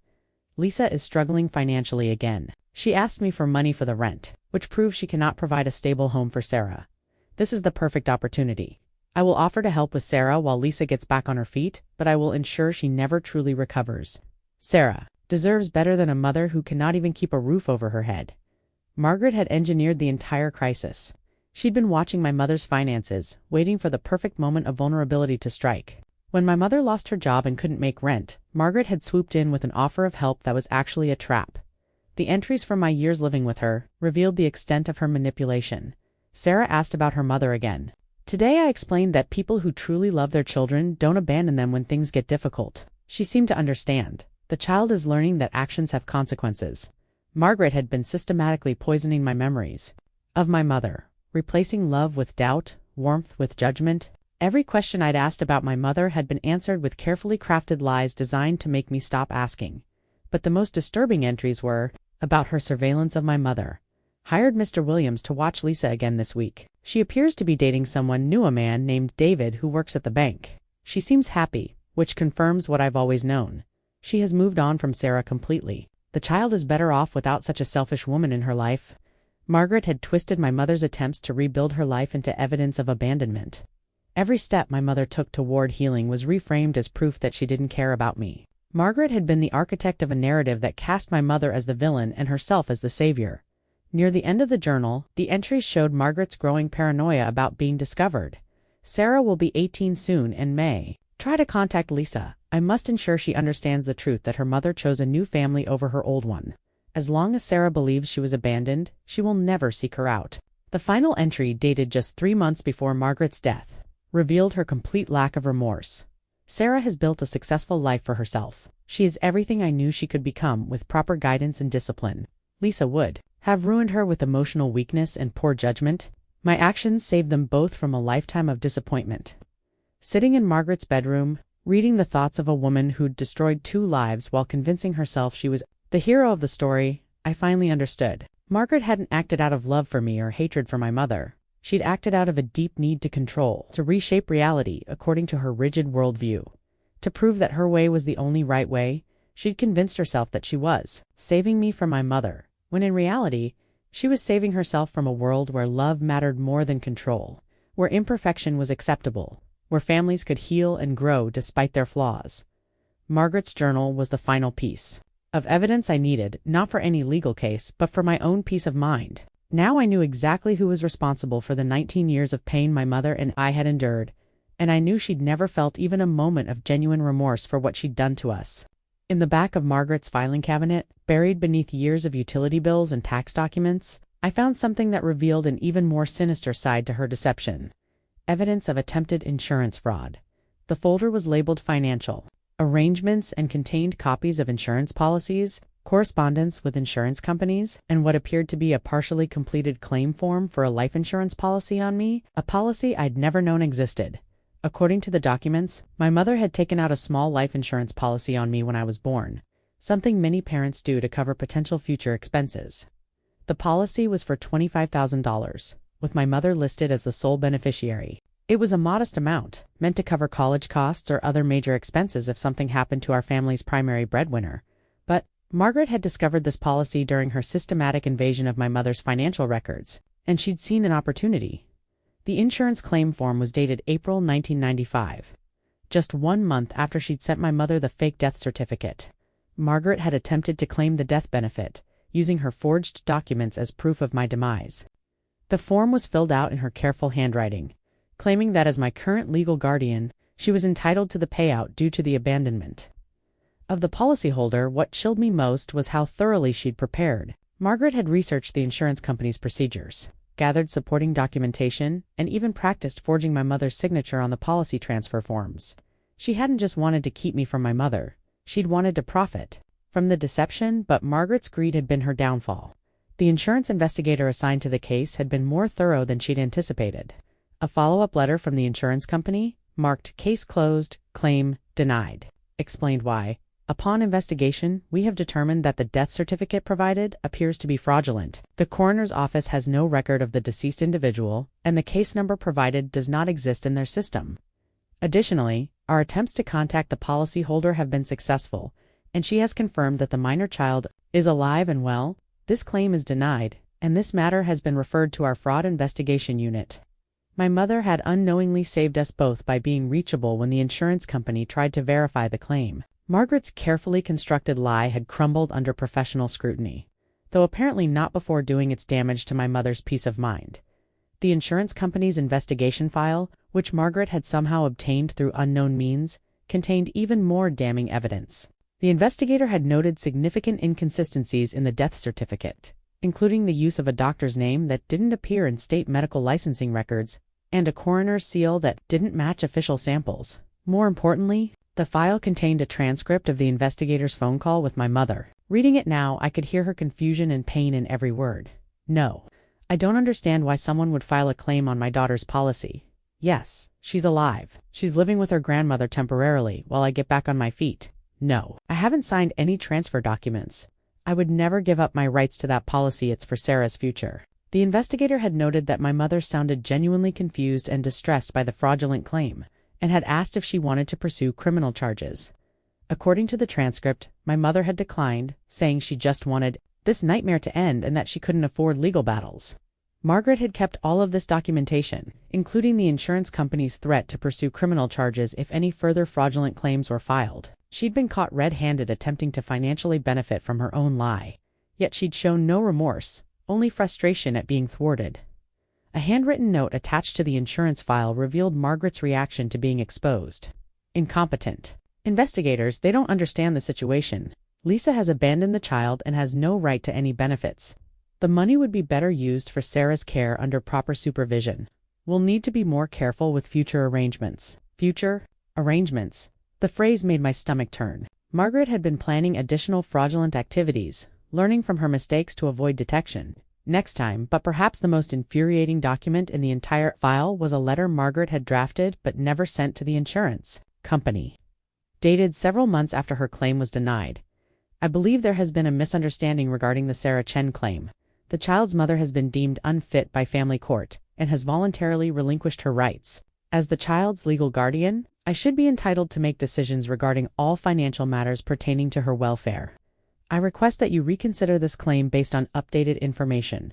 Lisa is struggling financially again. She asked me for money for the rent, which proves she cannot provide a stable home for Sarah. This is the perfect opportunity. I will offer to help with Sarah while Lisa gets back on her feet, but I will ensure she never truly recovers. Sarah deserves better than a mother who cannot even keep a roof over her head. Margaret had engineered the entire crisis. She'd been watching my mother's finances, waiting for the perfect moment of vulnerability to strike. When my mother lost her job and couldn't make rent, Margaret had swooped in with an offer of help that was actually a trap. The entries from my years living with her revealed the extent of her manipulation. Sarah asked about her mother again. Today I explained that people who truly love their children don't abandon them when things get difficult. She seemed to understand. The child is learning that actions have consequences. Margaret had been systematically poisoning my memories of my mother, replacing love with doubt, warmth with judgment. Every question I'd asked about my mother had been answered with carefully crafted lies designed to make me stop asking. But the most disturbing entries were about her surveillance of my mother. Hired Mr. Williams to watch Lisa again this week. She appears to be dating someone new, a man named David who works at the bank. She seems happy, which confirms what I've always known. She has moved on from Sarah completely. The child is better off without such a selfish woman in her life. Margaret had twisted my mother's attempts to rebuild her life into evidence of abandonment. Every step my mother took toward healing was reframed as proof that she didn't care about me. Margaret had been the architect of a narrative that cast my mother as the villain and herself as the savior. Near the end of the journal, the entries showed Margaret's growing paranoia about being discovered. Sarah will be 18 soon and may try to contact Lisa. I must ensure she understands the truth that her mother chose a new family over her old one. As long as Sarah believes she was abandoned, she will never seek her out. The final entry, dated just 3 months before Margaret's death, revealed her complete lack of remorse. Sarah has built a successful life for herself. She is everything I knew she could become with proper guidance and discipline. Lisa would have ruined her with emotional weakness and poor judgment. My actions saved them both from a lifetime of disappointment. Sitting in Margaret's bedroom, reading the thoughts of a woman who'd destroyed 2 lives while convincing herself she was the hero of the story, I finally understood. Margaret hadn't acted out of love for me or hatred for my mother. She'd acted out of a deep need to control, to reshape reality according to her rigid worldview. To prove that her way was the only right way, she'd convinced herself that she was saving me from my mother, when in reality, she was saving herself from a world where love mattered more than control, where imperfection was acceptable, where families could heal and grow despite their flaws. Margaret's journal was the final piece of evidence I needed, not for any legal case, but for my own peace of mind. Now I knew exactly who was responsible for the 19 years of pain my mother and I had endured, and I knew she'd never felt even a moment of genuine remorse for what she'd done to us. In the back of Margaret's filing cabinet, buried beneath years of utility bills and tax documents, I found something that revealed an even more sinister side to her deception. Evidence of attempted insurance fraud. The folder was labeled financial arrangements and contained copies of insurance policies, correspondence with insurance companies, and what appeared to be a partially completed claim form for a life insurance policy on me, a policy I'd never known existed. According to the documents, my mother had taken out a small life insurance policy on me when I was born, something many parents do to cover potential future expenses. The policy was for $25,000, with my mother listed as the sole beneficiary. It was a modest amount, meant to cover college costs or other major expenses if something happened to our family's primary breadwinner. But Margaret had discovered this policy during her systematic invasion of my mother's financial records, and she'd seen an opportunity. The insurance claim form was dated April 1995. Just 1 month after she'd sent my mother the fake death certificate, Margaret had attempted to claim the death benefit, using her forged documents as proof of my demise. The form was filled out in her careful handwriting, claiming that as my current legal guardian, she was entitled to the payout due to the abandonment of the policyholder. What chilled me most was how thoroughly she'd prepared. Margaret had researched the insurance company's procedures, gathered supporting documentation, and even practiced forging my mother's signature on the policy transfer forms. She hadn't just wanted to keep me from my mother, she'd wanted to profit from the deception, but Margaret's greed had been her downfall. The insurance investigator assigned to the case had been more thorough than she'd anticipated. A follow-up letter from the insurance company, marked "Case closed, claim denied," explained why. Upon investigation, we have determined that the death certificate provided appears to be fraudulent. The coroner's office has no record of the deceased individual, and the case number provided does not exist in their system. Additionally, our attempts to contact the policyholder have been successful, and she has confirmed that the minor child is alive and well. This claim is denied, and this matter has been referred to our fraud investigation unit. My mother had unknowingly saved us both by being reachable when the insurance company tried to verify the claim. Margaret's carefully constructed lie had crumbled under professional scrutiny, though apparently not before doing its damage to my mother's peace of mind. The insurance company's investigation file, which Margaret had somehow obtained through unknown means, contained even more damning evidence. The investigator had noted significant inconsistencies in the death certificate, including the use of a doctor's name that didn't appear in state medical licensing records, and a coroner's seal that didn't match official samples. More importantly, the file contained a transcript of the investigator's phone call with my mother. Reading it now, I could hear her confusion and pain in every word. "No, I don't understand why someone would file a claim on my daughter's policy. Yes, she's alive. She's living with her grandmother temporarily while I get back on my feet. No, I haven't signed any transfer documents. I would never give up my rights to that policy. It's for Sarah's future." The investigator had noted that my mother sounded genuinely confused and distressed by the fraudulent claim, and had asked if she wanted to pursue criminal charges. According to the transcript, my mother had declined, saying she just wanted this nightmare to end and that she couldn't afford legal battles. Margaret had kept all of this documentation, including the insurance company's threat to pursue criminal charges if any further fraudulent claims were filed. She'd been caught red-handed attempting to financially benefit from her own lie, yet she'd shown no remorse, only frustration at being thwarted. A handwritten note attached to the insurance file revealed Margaret's reaction to being exposed. "Incompetent. Investigators, they don't understand the situation. Lisa has abandoned the child and has no right to any benefits. The money would be better used for Sarah's care under proper supervision. We'll need to be more careful with future arrangements." Future arrangements. The phrase made my stomach turn. Margaret had been planning additional fraudulent activities, learning from her mistakes to avoid detection. Next time, but perhaps the most infuriating document in the entire file was a letter Margaret had drafted but never sent to the insurance company. Dated several months after her claim was denied. "I believe there has been a misunderstanding regarding the Sarah Chen claim. The child's mother has been deemed unfit by family court and has voluntarily relinquished her rights. As the child's legal guardian, I should be entitled to make decisions regarding all financial matters pertaining to her welfare. I request that you reconsider this claim based on updated information."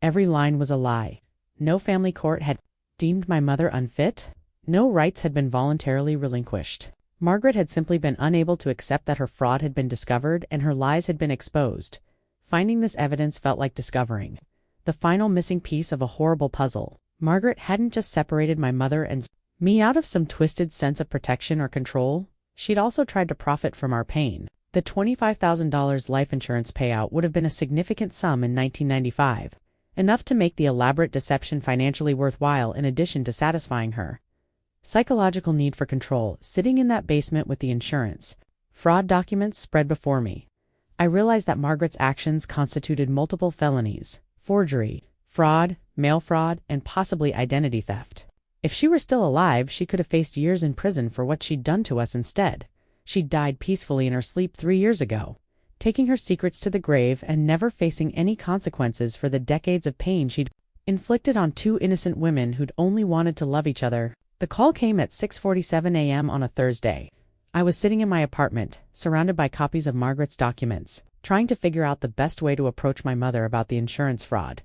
Every line was a lie. No family court had deemed my mother unfit. No rights had been voluntarily relinquished. Margaret had simply been unable to accept that her fraud had been discovered and her lies had been exposed. Finding this evidence felt like discovering the final missing piece of a horrible puzzle. Margaret hadn't just separated my mother and me out of some twisted sense of protection or control. She'd also tried to profit from our pain. The $25,000 life insurance payout would have been a significant sum in 1995, enough to make the elaborate deception financially worthwhile in addition to satisfying her psychological need for control. Sitting in that basement with the insurance fraud documents spread before me, I realized that Margaret's actions constituted multiple felonies: forgery, fraud, mail fraud, and possibly identity theft. If she were still alive, she could have faced years in prison for what she'd done to us instead. She'd died peacefully in her sleep 3 years ago, taking her secrets to the grave and never facing any consequences for the decades of pain she'd inflicted on 2 innocent women who'd only wanted to love each other. The call came at 6:47 a.m. on a Thursday. I was sitting in my apartment, surrounded by copies of Margaret's documents, trying to figure out the best way to approach my mother about the insurance fraud.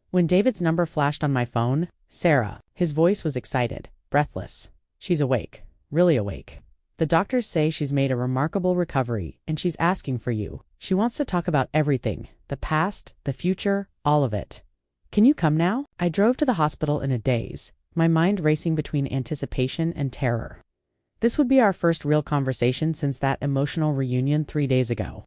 When David's number flashed on my phone, Sarah, his voice was excited, breathless. "She's awake, really awake. The doctors say she's made a remarkable recovery, and she's asking for you. She wants to talk about everything, the past, the future, all of it. Can you come now?" I drove to the hospital in a daze, my mind racing between anticipation and terror. This would be our first real conversation since that emotional reunion 3 days ago.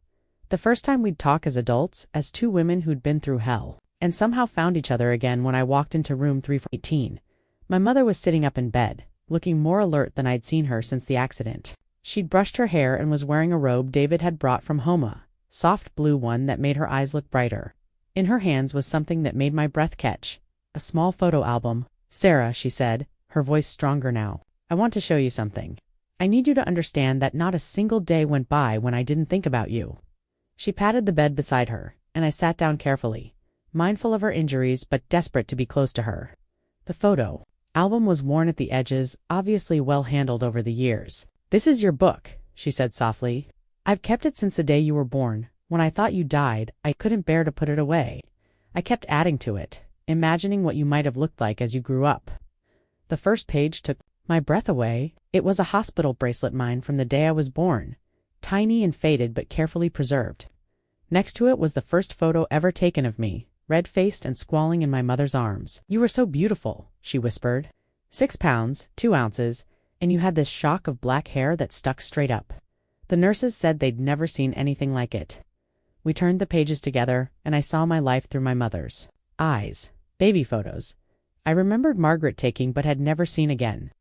The first time we'd talk as adults, as 2 women who'd been through hell, and somehow found each other again. When I walked into room 318, my mother was sitting up in bed, looking more alert than I'd seen her since the accident. She'd brushed her hair and was wearing a robe David had brought from home, a soft blue one that made her eyes look brighter. In her hands was something that made my breath catch, a small photo album. "Sarah," she said, her voice stronger now, "I want to show you something. I need you to understand that not a single day went by when I didn't think about you." She patted the bed beside her, and I sat down carefully, mindful of her injuries but desperate to be close to her. The photo album was worn at the edges, obviously well handled over the years. "This is your book," she said softly. "I've kept it since the day you were born. When I thought you died, I couldn't bear to put it away. I kept adding to it, imagining what you might have looked like as you grew up." The first page took my breath away. It was a hospital bracelet, mine from the day I was born, tiny and faded but carefully preserved. Next to it was the first photo ever taken of me, red-faced and squalling in my mother's arms. "You were so beautiful," she whispered. 6 pounds, 2 ounces, and you had this shock of black hair that stuck straight up. The nurses said they'd never seen anything like it. We turned the pages together, and I saw my life through my mother's eyes. Baby photos I remembered Margaret taking but had never seen again.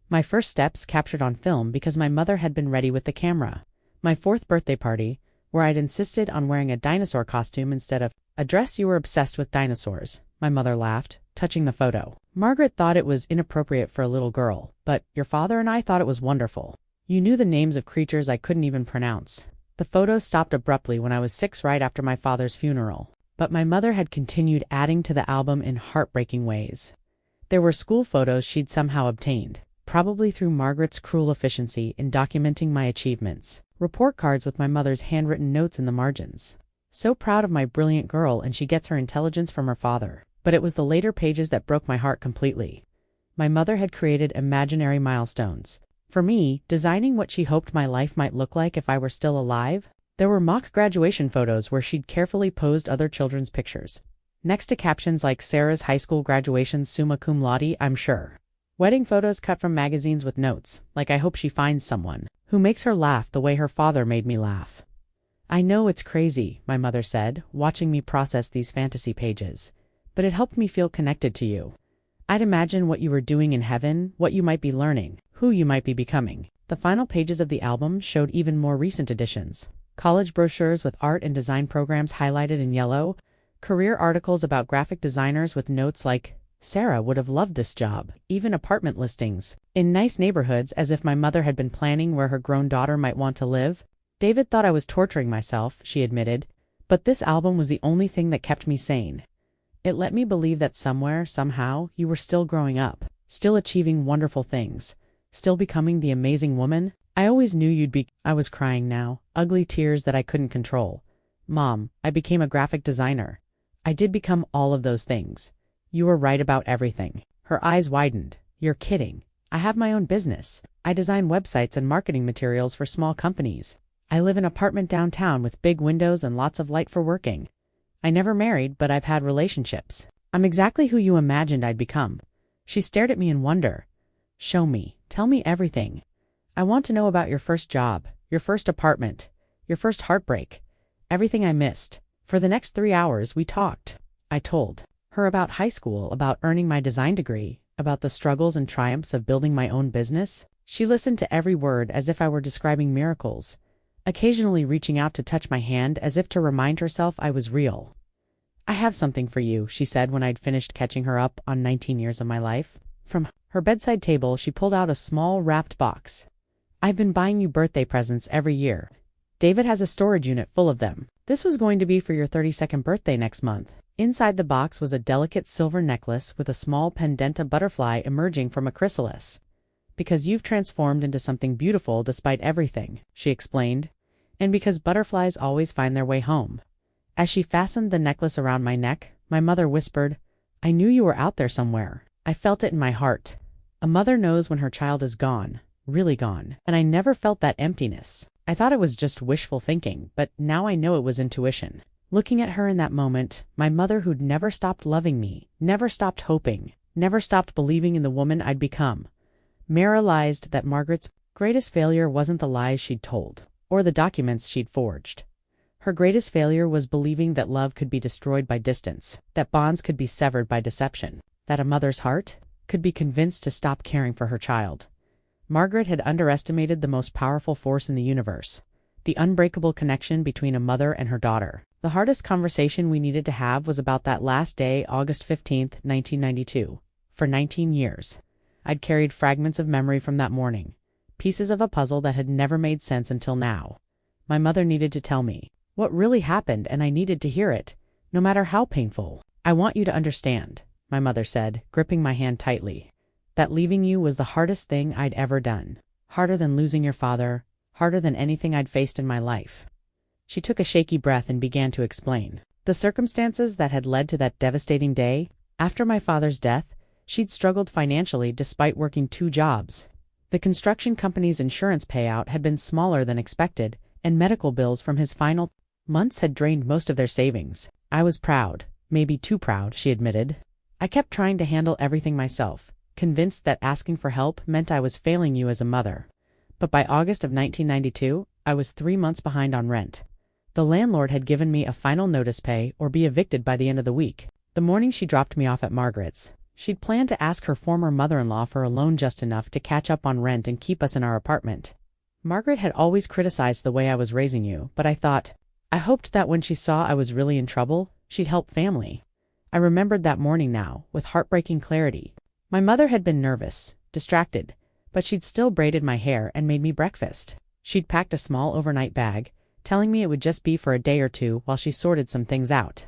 My first steps captured on film because my mother had been ready with the camera. My 4th birthday party, where I'd insisted on wearing a dinosaur costume instead of a dress. "You were obsessed with dinosaurs," my mother laughed, touching the photo. "Margaret thought it was inappropriate for a little girl, but your father and I thought it was wonderful. You knew the names of creatures I couldn't even pronounce." The photo stopped abruptly when I was 6, right after my father's funeral. But my mother had continued adding to the album in heartbreaking ways. There were school photos she'd somehow obtained, probably through Margaret's cruel efficiency in documenting my achievements. Report cards with my mother's handwritten notes in the margins. "So proud of my brilliant girl, and she gets her intelligence from her father." But it was the later pages that broke my heart completely. My mother had created imaginary milestones for me, designing what she hoped my life might look like if I were still alive. There were mock graduation photos where she'd carefully posed other children's pictures, next to captions like "Sarah's high school graduation summa cum laude, I'm sure." Wedding photos cut from magazines with notes, like "I hope she finds someone who makes her laugh the way her father made me laugh." "I know it's crazy," my mother said, watching me process these fantasy pages, "but it helped me feel connected to you. I'd imagine what you were doing in heaven, what you might be learning, who you might be becoming." The final pages of the album showed even more recent additions. College brochures with art and design programs highlighted in yellow, career articles about graphic designers with notes like, "Sarah would have loved this job," even apartment listings in nice neighborhoods, as if my mother had been planning where her grown daughter might want to live. "David thought I was torturing myself," she admitted, "but this album was the only thing that kept me sane. It let me believe that somewhere, somehow, you were still growing up, still achieving wonderful things, still becoming the amazing woman I always knew you'd be." I was crying now, ugly tears that I couldn't control. "Mom, I became a graphic designer. I did become all of those things. You were right about everything." Her eyes widened. "You're kidding. I have my own business. I design websites and marketing materials for small companies. I live in an apartment downtown with big windows and lots of light for working. I never married, but I've had relationships. I'm exactly who you imagined I'd become." She stared at me in wonder. "Show me. Tell me everything. I want to know about your first job, your first apartment, your first heartbreak, everything I missed." For the next 3 hours, we talked. I told her about high school, about earning my design degree, about the struggles and triumphs of building my own business. She listened to every word as if I were describing miracles, occasionally reaching out to touch my hand as if to remind herself I was real. "I have something for you," she said when I'd finished catching her up on 19 years of my life. From her bedside table, she pulled out a small wrapped box. "I've been buying you birthday presents every year. David has a storage unit full of them. This was going to be for your 32nd birthday next month." Inside the box was a delicate silver necklace with a small pendenta butterfly emerging from a chrysalis. "Because you've transformed into something beautiful despite everything," she explained, "and because butterflies always find their way home." As she fastened the necklace around my neck, my mother whispered, "I knew you were out there somewhere. I felt it in my heart." A mother knows when her child is gone, really gone, and I never felt that emptiness. I thought it was just wishful thinking, but now I know it was intuition. Looking at her in that moment, my mother who'd never stopped loving me, never stopped hoping, never stopped believing in the woman I'd become, realized that Margaret's greatest failure wasn't the lies she'd told, or the documents she'd forged. Her greatest failure was believing that love could be destroyed by distance, that bonds could be severed by deception, that a mother's heart could be convinced to stop caring for her child. Margaret had underestimated the most powerful force in the universe, the unbreakable connection between a mother and her daughter. The hardest conversation we needed to have was about that last day, August 15th, 1992. For 19 years, I'd carried fragments of memory from that morning, pieces of a puzzle that had never made sense until now. My mother needed to tell me what really happened, and I needed to hear it, no matter how painful. "I want you to understand," my mother said, gripping my hand tightly, "that leaving you was the hardest thing I'd ever done. Harder than losing your father, harder than anything I'd faced in my life." She took a shaky breath and began to explain the circumstances that had led to that devastating day. After my father's death, she'd struggled financially despite working 2 jobs. The construction company's insurance payout had been smaller than expected, and medical bills from his final months had drained most of their savings. "I was proud, maybe too proud," she admitted. "I kept trying to handle everything myself, convinced that asking for help meant I was failing you as a mother. But by August of 1992, I was 3 months behind on rent. The landlord had given me a final notice pay or be evicted by the end of the week. The morning she dropped me off at Margaret's, she'd planned to ask her former mother-in-law for a loan just enough to catch up on rent and keep us in our apartment. Margaret had always criticized the way I was raising you, but I hoped that when she saw I was really in trouble, she'd help family. I remembered that morning now, with heartbreaking clarity. My mother had been nervous, distracted, but she'd still braided my hair and made me breakfast. She'd packed a small overnight bag, telling me it would just be for a day or two while she sorted some things out.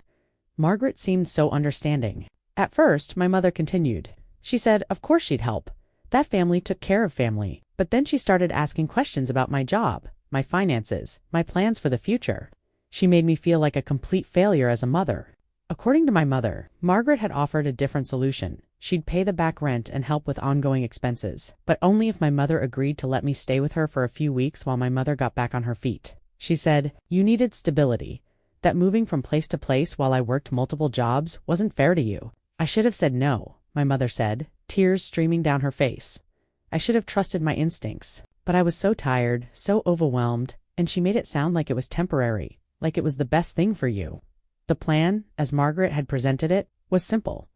Margaret seemed so understanding. At first, my mother continued. She said, of course she'd help. That family took care of family. But then she started asking questions about my job, my finances, my plans for the future. She made me feel like a complete failure as a mother. According to my mother, Margaret had offered a different solution. She'd pay the back rent and help with ongoing expenses, but only if my mother agreed to let me stay with her for a few weeks while my mother got back on her feet. She said, "You needed stability. That moving from place to place while I worked multiple jobs wasn't fair to you." "I should have said no," my mother said, tears streaming down her face. "I should have trusted my instincts. But I was so tired, so overwhelmed, and she made it sound like it was temporary, like it was the best thing for you." The plan, as Margaret had presented it, was simple.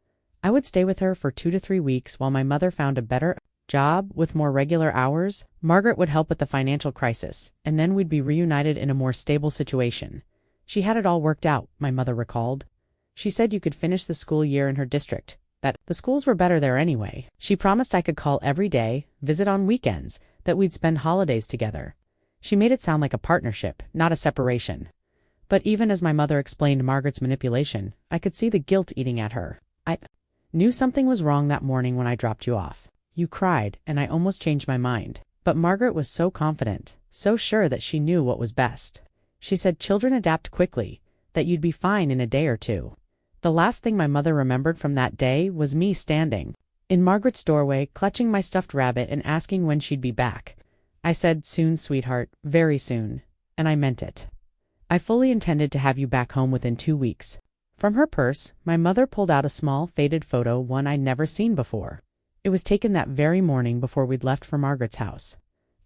I would stay with her for 2 to 3 weeks while my mother found a better job with more regular hours. Margaret would help with the financial crisis, and then we'd be reunited in a more stable situation. She had it all worked out, my mother recalled. She said you could finish the school year in her district, that the schools were better there anyway. She promised I could call every day, visit on weekends, that we'd spend holidays together. She made it sound like a partnership, not a separation. But even as my mother explained Margaret's manipulation, I could see the guilt eating at her. I knew something was wrong that morning when I dropped you off. You cried, and I almost changed my mind. But Margaret was so confident, so sure that she knew what was best. She said children adapt quickly, that you'd be fine in a day or 2. The last thing my mother remembered from that day was me standing in Margaret's doorway, clutching my stuffed rabbit and asking when she'd be back. I said, "Soon, sweetheart, very soon." And I meant it. I fully intended to have you back home within 2 weeks. From her purse, my mother pulled out a small, faded photo, one I'd never seen before. It was taken that very morning before we'd left for Margaret's house.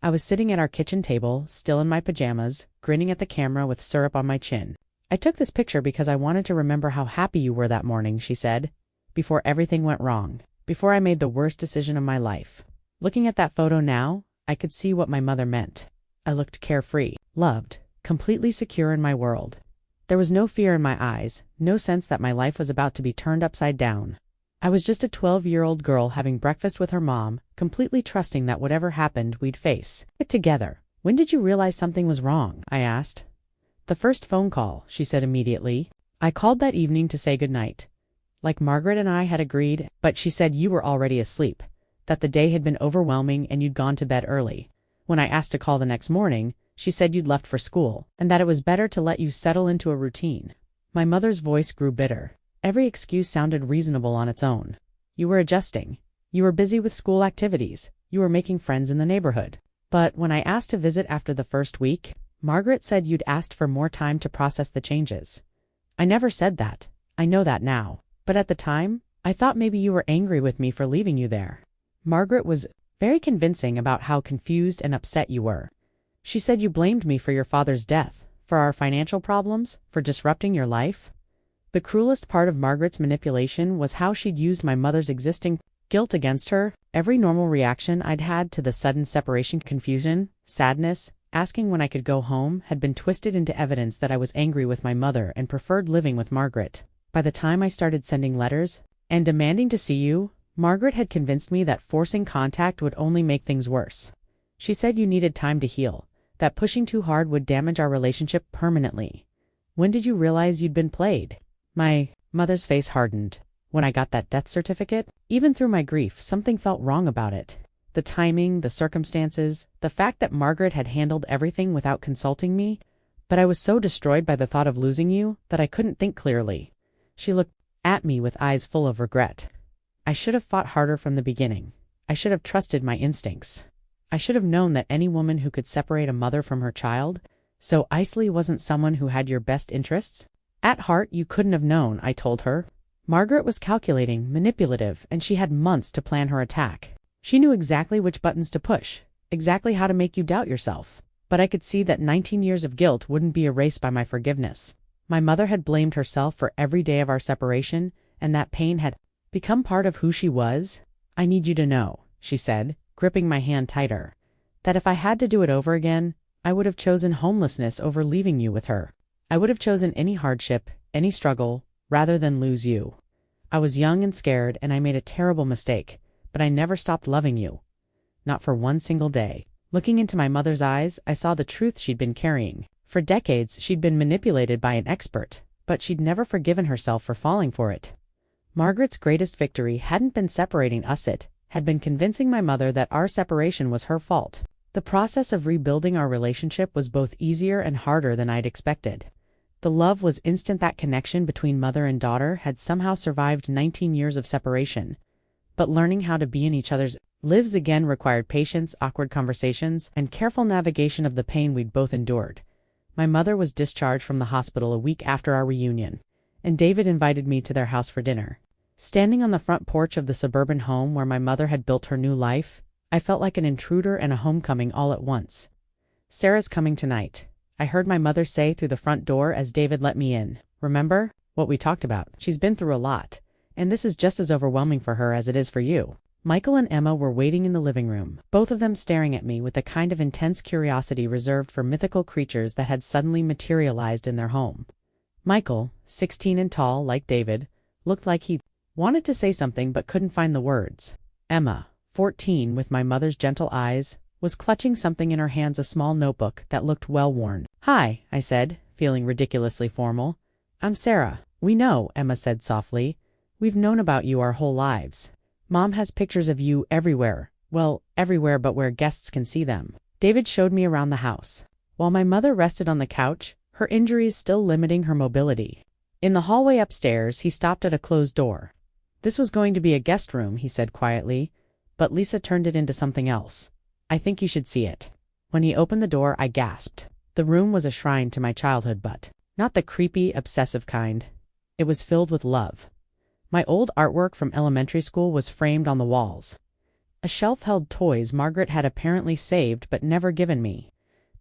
I was sitting at our kitchen table, still in my pajamas, grinning at the camera with syrup on my chin. "I took this picture because I wanted to remember how happy you were that morning," she said, "before everything went wrong, before I made the worst decision of my life." Looking at that photo now, I could see what my mother meant. I looked carefree, loved, completely secure in my world. There was no fear in my eyes, no sense that my life was about to be turned upside down. I was just a 12-year-old girl having breakfast with her mom, completely trusting that whatever happened, we'd face it together. When did you realize something was wrong? I asked. The first phone call, she said immediately. I called that evening to say goodnight. Like Margaret and I had agreed, but she said you were already asleep, that the day had been overwhelming and you'd gone to bed early. When I asked to call the next morning, she said you'd left for school, and that it was better to let you settle into a routine. My mother's voice grew bitter. Every excuse sounded reasonable on its own. You were adjusting. You were busy with school activities. You were making friends in the neighborhood. But when I asked to visit after the first week, Margaret said you'd asked for more time to process the changes. I never said that. I know that now. But at the time, I thought maybe you were angry with me for leaving you there. Margaret was very convincing about how confused and upset you were. She said you blamed me for your father's death, for our financial problems, for disrupting your life. The cruelest part of Margaret's manipulation was how she'd used my mother's existing guilt against her. Every normal reaction I'd had to the sudden separation, confusion, sadness, asking when I could go home, had been twisted into evidence that I was angry with my mother and preferred living with Margaret. By the time I started sending letters and demanding to see you, Margaret had convinced me that forcing contact would only make things worse. She said you needed time to heal, that pushing too hard would damage our relationship permanently. When did you realize you'd been played? My mother's face hardened. When I got that death certificate, even through my grief, something felt wrong about it. The timing, the circumstances, the fact that Margaret had handled everything without consulting me. But I was so destroyed by the thought of losing you that I couldn't think clearly. She looked at me with eyes full of regret. I should have fought harder from the beginning. I should have trusted my instincts. I should have known that any woman who could separate a mother from her child so easily wasn't someone who had your best interests. At heart, you couldn't have known, I told her. Margaret was calculating, manipulative, and she had months to plan her attack. She knew exactly which buttons to push, exactly how to make you doubt yourself. But I could see that 19 years of guilt wouldn't be erased by my forgiveness. My mother had blamed herself for every day of our separation, and that pain had become part of who she was. I need you to know, she said, gripping my hand tighter, that if I had to do it over again, I would have chosen homelessness over leaving you with her. I would have chosen any hardship, any struggle, rather than lose you. I was young and scared, and I made a terrible mistake, but I never stopped loving you. Not for one single day. Looking into my mother's eyes, I saw the truth she'd been carrying. For decades, she'd been manipulated by an expert, but she'd never forgiven herself for falling for it. Margaret's greatest victory hadn't been separating us, it had been convincing my mother that our separation was her fault. The process of rebuilding our relationship was both easier and harder than I'd expected. The love was instant. That connection between mother and daughter had somehow survived 19 years of separation. But learning how to be in each other's lives again required patience, awkward conversations, and careful navigation of the pain we'd both endured. My mother was discharged from the hospital a week after our reunion, and David invited me to their house for dinner. Standing on the front porch of the suburban home where my mother had built her new life, I felt like an intruder and a homecoming all at once. "Sarah's coming tonight," I heard my mother say through the front door as David let me in. "Remember what we talked about? She's been through a lot, and this is just as overwhelming for her as it is for you." Michael and Emma were waiting in the living room, both of them staring at me with the kind of intense curiosity reserved for mythical creatures that had suddenly materialized in their home. Michael, 16 and tall like David, looked like he wanted to say something but couldn't find the words. Emma, 14, with my mother's gentle eyes, was clutching something in her hands, a small notebook that looked well-worn. "Hi," I said, feeling ridiculously formal. "I'm Sarah." "We know," Emma said softly. "We've known about you our whole lives. Mom has pictures of you everywhere. Well, everywhere but where guests can see them." David showed me around the house, while my mother rested on the couch, her injuries still limiting her mobility. In the hallway upstairs, he stopped at a closed door. "This was going to be a guest room," he said quietly, "but Lisa turned it into something else. I think you should see it." When he opened the door, I gasped. The room was a shrine to my childhood, but not the creepy, obsessive kind. It was filled with love. My old artwork from elementary school was framed on the walls. A shelf held toys Margaret had apparently saved but never given me.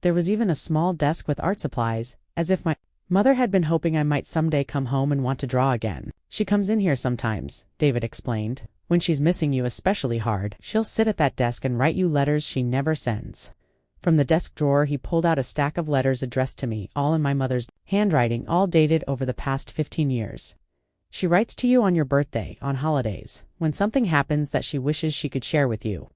There was even a small desk with art supplies, as if my mother had been hoping I might someday come home and want to draw again. "She comes in here sometimes," David explained. "When she's missing you especially hard, she'll sit at that desk and write you letters she never sends." From the desk drawer, he pulled out a stack of letters addressed to me, all in my mother's handwriting, all dated over the past 15 years. She writes to you on your birthday, on holidays, when something happens that she wishes she could share with you.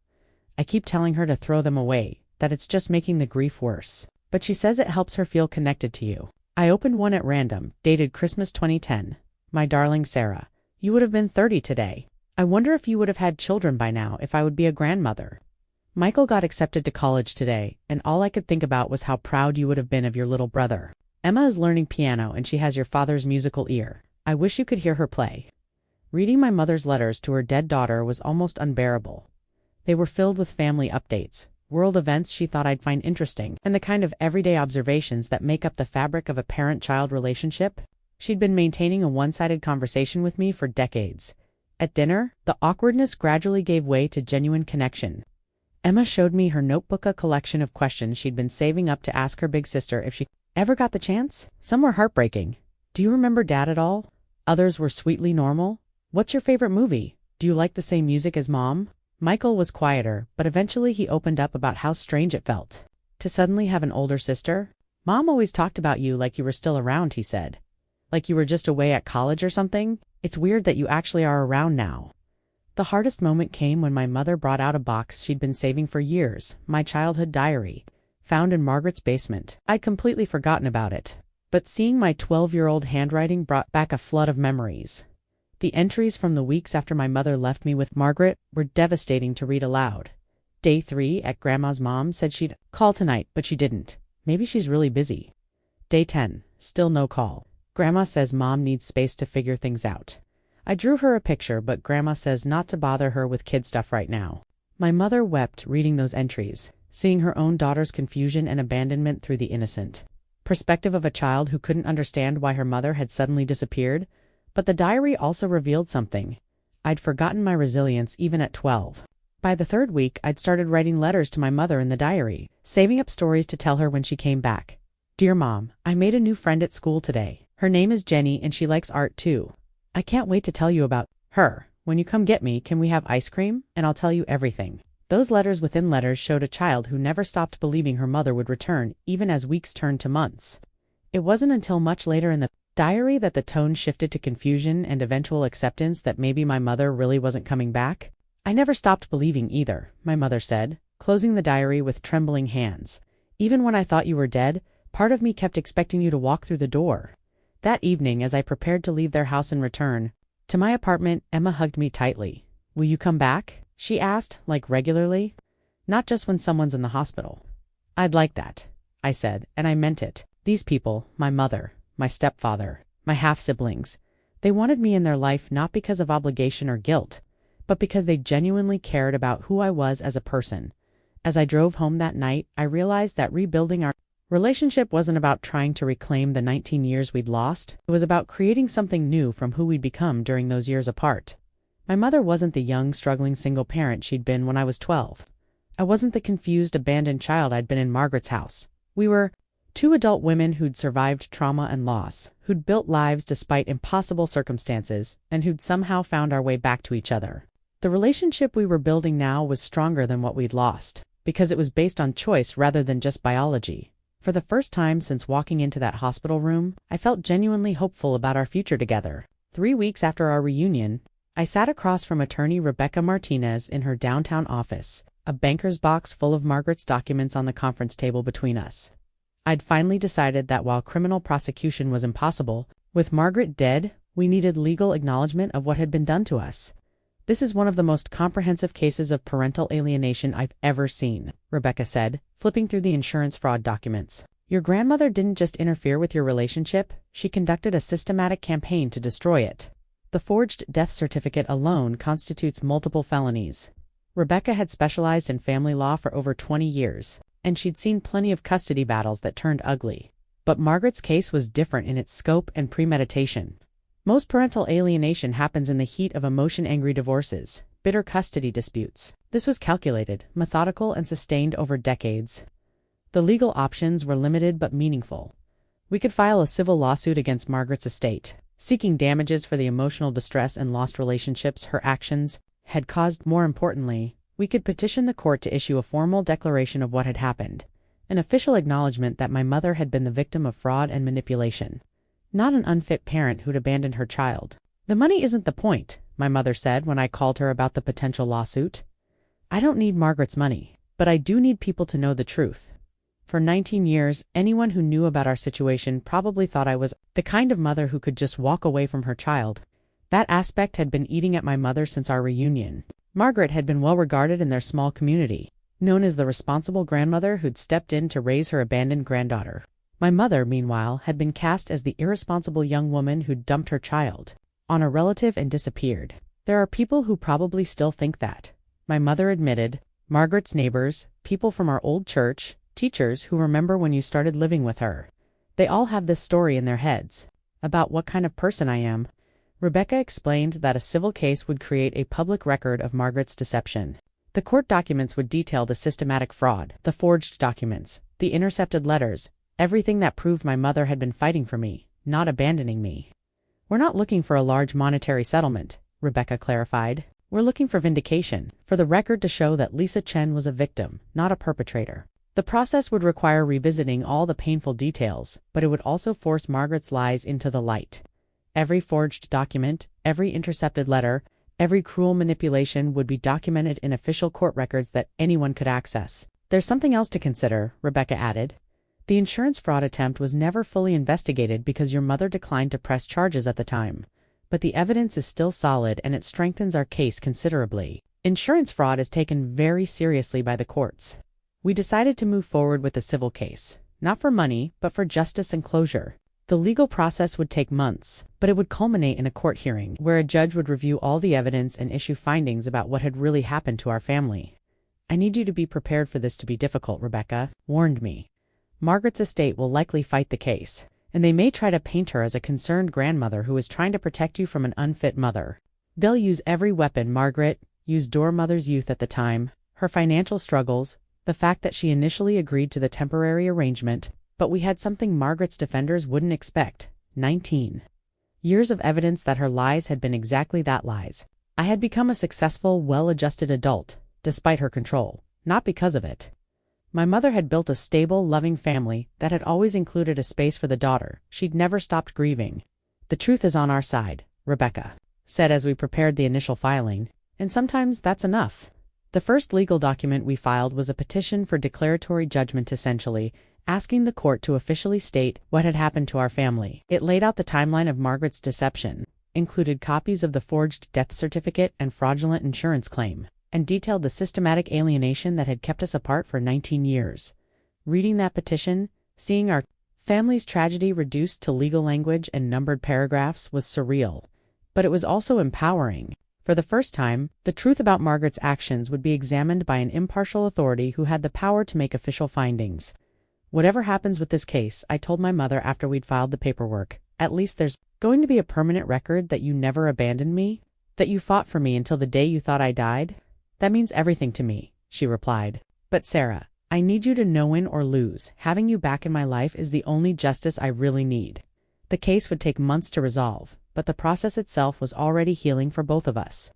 I keep telling her to throw them away, that it's just making the grief worse. But she says it helps her feel connected to you. I opened one at random, dated Christmas 2010. My darling Sarah, you would have been 30 today. I wonder if you would have had children by now if I would be a grandmother. Michael got accepted to college today, and all I could think about was how proud you would have been of your little brother. Emma is learning piano and she has your father's musical ear. I wish you could hear her play. Reading my mother's letters to her dead daughter was almost unbearable. They were filled with family updates, world events she thought I'd find interesting, and the kind of everyday observations that make up the fabric of a parent-child relationship. She'd been maintaining a one-sided conversation with me for decades. At dinner, the awkwardness gradually gave way to genuine connection. Emma showed me her notebook, a collection of questions she'd been saving up to ask her big sister if she ever got the chance. Some were heartbreaking. Do you remember Dad at all? Others were sweetly normal. What's your favorite movie? Do you like the same music as Mom? Michael was quieter, but eventually he opened up about how strange it felt to suddenly have an older sister. Mom always talked about you like you were still around, he said. Like you were just away at college or something. It's weird that you actually are around now. The hardest moment came when my mother brought out a box she'd been saving for years, my childhood diary, found in Margaret's basement. I'd completely forgotten about it. But seeing my 12-year-old handwriting brought back a flood of memories. The entries from the weeks after my mother left me with Margaret were devastating to read aloud. Day 3 at Grandma's. Mom said she'd call tonight, but she didn't. Maybe she's really busy. Day 10, still no call. Grandma says Mom needs space to figure things out. I drew her a picture, but Grandma says not to bother her with kid stuff right now. My mother wept reading those entries, seeing her own daughter's confusion and abandonment through the innocent perspective of a child who couldn't understand why her mother had suddenly disappeared. But the diary also revealed something. I'd forgotten my resilience even at 12. By the 3rd week, I'd started writing letters to my mother in the diary, saving up stories to tell her when she came back. Dear Mom, I made a new friend at school today. Her name is Jenny and she likes art too. I can't wait to tell you about her. When you come get me, can we have ice cream? And I'll tell you everything. Those letters within letters showed a child who never stopped believing her mother would return, even as weeks turned to months. It wasn't until much later in the diary that the tone shifted to confusion and eventual acceptance that maybe my mother really wasn't coming back. I never stopped believing either, my mother said, closing the diary with trembling hands. Even when I thought you were dead, part of me kept expecting you to walk through the door. That evening, as I prepared to leave their house and return to my apartment, Emma hugged me tightly. Will you come back? She asked, like regularly. Not just when someone's in the hospital. I'd like that, I said, and I meant it. These people, my mother, my stepfather, my half-siblings, they wanted me in their life not because of obligation or guilt, but because they genuinely cared about who I was as a person. As I drove home that night, I realized that rebuilding our relationship wasn't about trying to reclaim the 19 years we'd lost. It was about creating something new from who we'd become during those years apart. My mother wasn't the young, struggling single parent she'd been when I was 12. I wasn't the confused, abandoned child I'd been in Margaret's house. We were 2 adult women who'd survived trauma and loss, who'd built lives despite impossible circumstances, and who'd somehow found our way back to each other. The relationship we were building now was stronger than what we'd lost, because it was based on choice rather than just biology. For the first time since walking into that hospital room, I felt genuinely hopeful about our future together. 3 weeks after our reunion, I sat across from attorney Rebecca Martinez in her downtown office, a banker's box full of Margaret's documents on the conference table between us. I'd finally decided that while criminal prosecution was impossible, with Margaret dead, we needed legal acknowledgement of what had been done to us. This is one of the most comprehensive cases of parental alienation I've ever seen, Rebecca said, flipping through the insurance fraud documents. Your grandmother didn't just interfere with your relationship, she conducted a systematic campaign to destroy it. The forged death certificate alone constitutes multiple felonies. Rebecca had specialized in family law for over 20 years, and she'd seen plenty of custody battles that turned ugly. But Margaret's case was different in its scope and premeditation. Most parental alienation happens in the heat of emotion-angry divorces, bitter custody disputes. This was calculated, methodical, and sustained over decades. The legal options were limited but meaningful. We could file a civil lawsuit against Margaret's estate, seeking damages for the emotional distress and lost relationships her actions had caused. More importantly, we could petition the court to issue a formal declaration of what had happened, an official acknowledgement that my mother had been the victim of fraud and manipulation, not an unfit parent who'd abandoned her child. "The money isn't the point," my mother said when I called her about the potential lawsuit. "I don't need Margaret's money, but I do need people to know the truth." For 19 years, anyone who knew about our situation probably thought I was the kind of mother who could just walk away from her child. That aspect had been eating at my mother since our reunion. Margaret had been well regarded in their small community, known as the responsible grandmother who'd stepped in to raise her abandoned granddaughter. My mother, meanwhile, had been cast as the irresponsible young woman who'd dumped her child on a relative and disappeared. There are people who probably still think that, my mother admitted. Margaret's neighbors, people from our old church, teachers who remember when you started living with her. They all have this story in their heads about what kind of person I am. Rebecca explained that a civil case would create a public record of Margaret's deception. The court documents would detail the systematic fraud, the forged documents, the intercepted letters, everything that proved my mother had been fighting for me, not abandoning me. "We're not looking for a large monetary settlement," Rebecca clarified. "We're looking for vindication, for the record to show that Lisa Chen was a victim, not a perpetrator." The process would require revisiting all the painful details, but it would also force Margaret's lies into the light. Every forged document, every intercepted letter, every cruel manipulation would be documented in official court records that anyone could access. "There's something else to consider," Rebecca added. "The insurance fraud attempt was never fully investigated because your mother declined to press charges at the time. But the evidence is still solid and it strengthens our case considerably. Insurance fraud is taken very seriously by the courts." We decided to move forward with the civil case, not for money, but for justice and closure. The legal process would take months, but it would culminate in a court hearing where a judge would review all the evidence and issue findings about what had really happened to our family. "I need you to be prepared for this to be difficult," Rebecca warned me. "Margaret's estate will likely fight the case, and they may try to paint her as a concerned grandmother who is trying to protect you from an unfit mother. They'll use every weapon Margaret used. Mother's youth at the time, her financial struggles, the fact that she initially agreed to the temporary arrangement, but we had something Margaret's defenders wouldn't expect: 19 years of evidence that her lies had been exactly that, lies. I had become a successful, well-adjusted adult, despite her control, not because of it. My mother had built a stable, loving family that had always included a space for the daughter. She'd never stopped grieving. "The truth is on our side," Rebecca said as we prepared the initial filing, "and sometimes that's enough." The first legal document we filed was a petition for declaratory judgment, essentially asking the court to officially state what had happened to our family. It laid out the timeline of Margaret's deception, included copies of the forged death certificate and fraudulent insurance claim, and detailed the systematic alienation that had kept us apart for 19 years. Reading that petition, seeing our family's tragedy reduced to legal language and numbered paragraphs was surreal. But it was also empowering. For the first time, the truth about Margaret's actions would be examined by an impartial authority who had the power to make official findings. "Whatever happens with this case," I told my mother after we'd filed the paperwork, "at least there's going to be a permanent record that you never abandoned me, that you fought for me until the day you thought I died. That means everything to me," she replied. "But Sarah, I need you to know, win or lose, having you back in my life is the only justice I really need." The case would take months to resolve, but the process itself was already healing for both of us.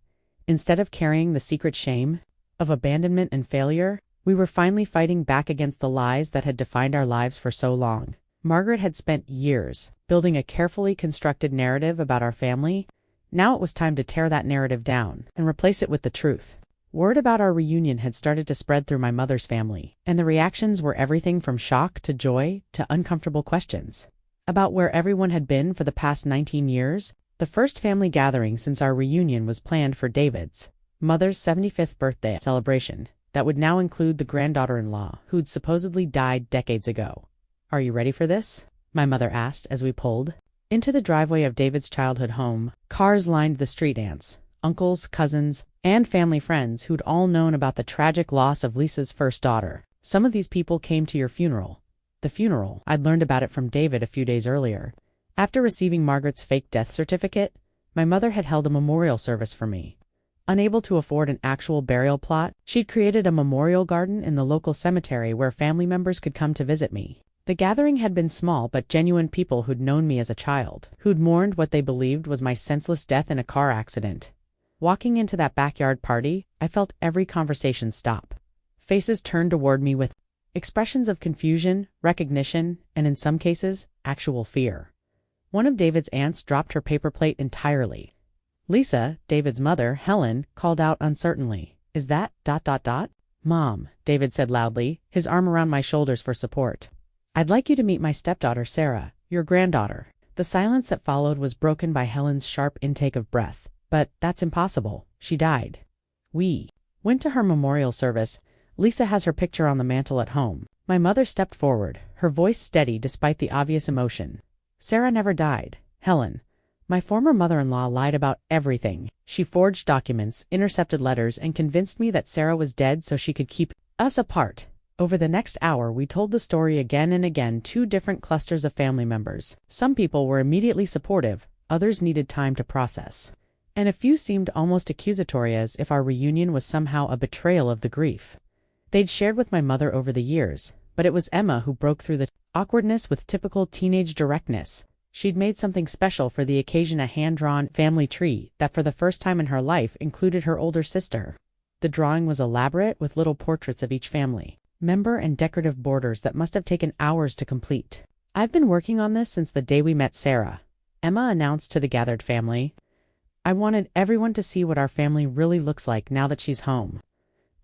Instead of carrying the secret shame of abandonment and failure, we were finally fighting back against the lies that had defined our lives for so long. Margaret had spent years building a carefully constructed narrative about our family. Now it was time to tear that narrative down and replace it with the truth. Word about our reunion had started to spread through my mother's family, and the reactions were everything from shock to joy to uncomfortable questions about where everyone had been for the past 19 years. The first family gathering since our reunion was planned for David's mother's 75th birthday celebration that would now include the granddaughter-in-law who'd supposedly died decades ago. "Are you ready for this?" my mother asked as we pulled into the driveway of David's childhood home. Cars lined the street, aunts, uncles, cousins, and family friends who'd all known about the tragic loss of Lisa's first daughter. "Some of these people came to your funeral." The funeral, I'd learned about it from David a few days earlier. After receiving Margaret's fake death certificate, my mother had held a memorial service for me. Unable to afford an actual burial plot, she'd created a memorial garden in the local cemetery where family members could come to visit me. The gathering had been small but genuine, people who'd known me as a child, who'd mourned what they believed was my senseless death in a car accident. Walking into that backyard party, I felt every conversation stop. Faces turned toward me with expressions of confusion, recognition, and in some cases, actual fear. One of David's aunts dropped her paper plate entirely. Lisa, David's mother, Helen, called out uncertainly. Is that ... Mom, David said loudly, his arm around my shoulders for support. I'd like you to meet my stepdaughter Sarah, your granddaughter. The silence that followed was broken by Helen's sharp intake of breath. But that's impossible. She died. We went to her memorial service. Lisa has her picture on the mantel at home. My mother stepped forward, her voice steady despite the obvious emotion. Sarah never died. Helen. My former mother-in-law lied about everything. She forged documents, intercepted letters, and convinced me that Sarah was dead so she could keep us apart. Over the next hour, we told the story again and again, two different clusters of family members. Some people were immediately supportive, others needed time to process. And a few seemed almost accusatory, as if our reunion was somehow a betrayal of the grief they'd shared with my mother over the years. But it was Emma who broke through the awkwardness with typical teenage directness. She'd made something special for the occasion, a hand-drawn family tree that for the first time in her life included her older sister. The drawing was elaborate, with little portraits of each family member and decorative borders that must have taken hours to complete. I've been working on this since the day we met Sarah, Emma announced to the gathered family. I wanted everyone to see what our family really looks like now that she's home.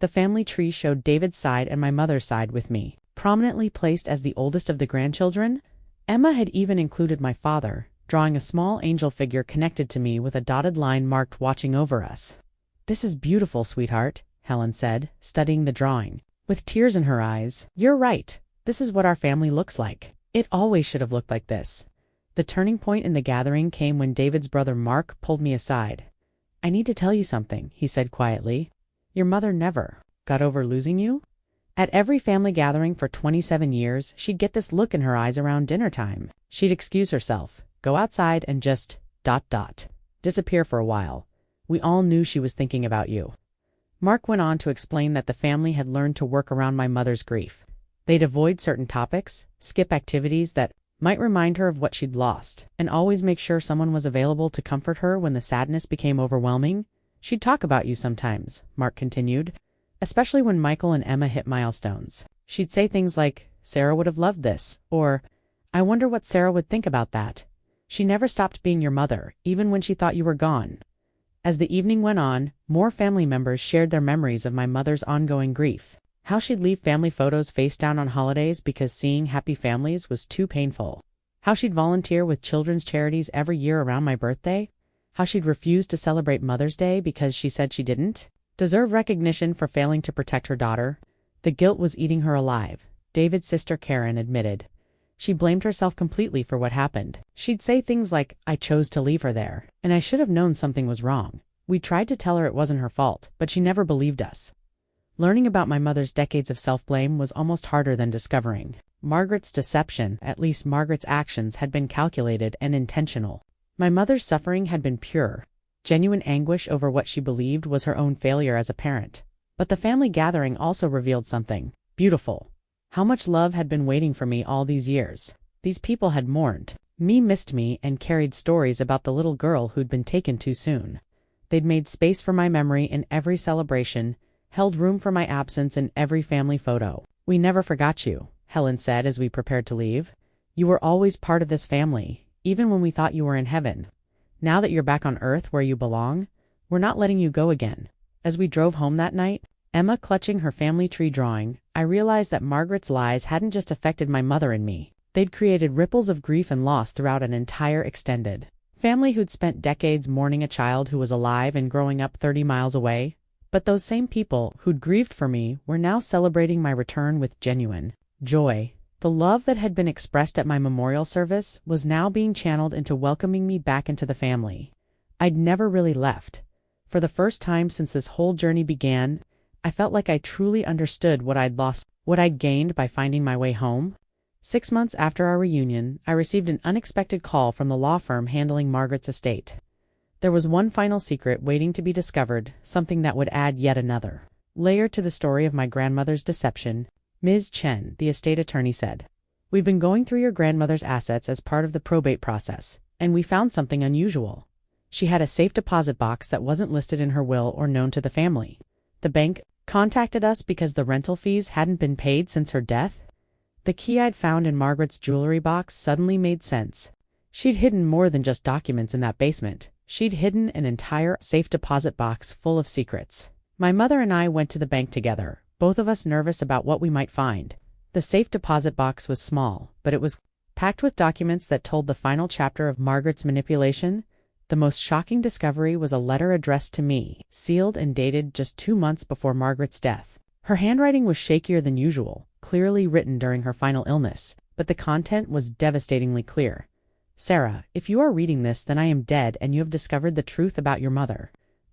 The family tree showed David's side and my mother's side, with me prominently placed as the oldest of the grandchildren. Emma had even included my father, drawing a small angel figure connected to me with a dotted line marked "watching over us." This is beautiful, sweetheart, Helen said, studying the drawing with tears in her eyes. You're right. This is what our family looks like. It always should have looked like this. The turning point in the gathering came when David's brother Mark pulled me aside. I need to tell you something, he said quietly. Your mother never got over losing you? At every family gathering for 27 years, she'd get this look in her eyes around dinner time. She'd excuse herself, go outside, and just ... disappear for a while. We all knew she was thinking about you. Mark went on to explain that the family had learned to work around my mother's grief. They'd avoid certain topics, skip activities that might remind her of what she'd lost, and always make sure someone was available to comfort her when the sadness became overwhelming. She'd talk about you sometimes, Mark continued, especially when Michael and Emma hit milestones. She'd say things like, Sarah would have loved this, or, I wonder what Sarah would think about that. She never stopped being your mother, even when she thought you were gone. As the evening went on, more family members shared their memories of my mother's ongoing grief. How she'd leave family photos face down on holidays because seeing happy families was too painful. How she'd volunteer with children's charities every year around my birthday. How she'd refuse to celebrate Mother's Day because she said she didn't deserve recognition for failing to protect her daughter. The guilt was eating her alive, David's sister Karen admitted. She blamed herself completely for what happened. She'd say things like, I chose to leave her there, and I should have known something was wrong. We tried to tell her it wasn't her fault, but she never believed us. Learning about my mother's decades of self-blame was almost harder than discovering Margaret's deception. At least Margaret's actions had been calculated and intentional. My mother's suffering had been pure, genuine anguish over what she believed was her own failure as a parent. But the family gathering also revealed something beautiful. How much love had been waiting for me all these years. These people had mourned me, missed me, and carried stories about the little girl who'd been taken too soon. They'd made space for my memory in every celebration, held room for my absence in every family photo. We never forgot you, Helen said as we prepared to leave. You were always part of this family, even when we thought you were in heaven. Now that you're back on earth where you belong, we're not letting you go again. As we drove home that night, Emma clutching her family tree drawing, I realized that Margaret's lies hadn't just affected my mother and me. They'd created ripples of grief and loss throughout an entire extended family who'd spent decades mourning a child who was alive and growing up 30 miles away. But those same people who'd grieved for me were now celebrating my return with genuine joy. The love that had been expressed at my memorial service was now being channeled into welcoming me back into the family. I'd never really left. For the first time since this whole journey began, I felt like I truly understood what I'd lost, what I'd gained by finding my way home. 6 months after our reunion, I received an unexpected call from the law firm handling Margaret's estate. There was one final secret waiting to be discovered, something that would add yet another layer to the story of my grandmother's deception. Ms. Chen, the estate attorney, said, We've been going through your grandmother's assets as part of the probate process, and we found something unusual. She had a safe deposit box that wasn't listed in her will or known to the family. The bank contacted us because the rental fees hadn't been paid since her death. The key I'd found in Margaret's jewelry box suddenly made sense. She'd hidden more than just documents in that basement. She'd hidden an entire safe deposit box full of secrets. My mother and I went to the bank together, both of us nervous about what we might find. The safe deposit box was small, but it was packed with documents that told the final chapter of Margaret's manipulation. The most shocking discovery was a letter addressed to me, sealed and dated just 2 months before Margaret's death. Her handwriting was shakier than usual, clearly written during her final illness, but the content was devastatingly clear. Sarah, if you are reading this, then I am dead and you have discovered the truth about your mother.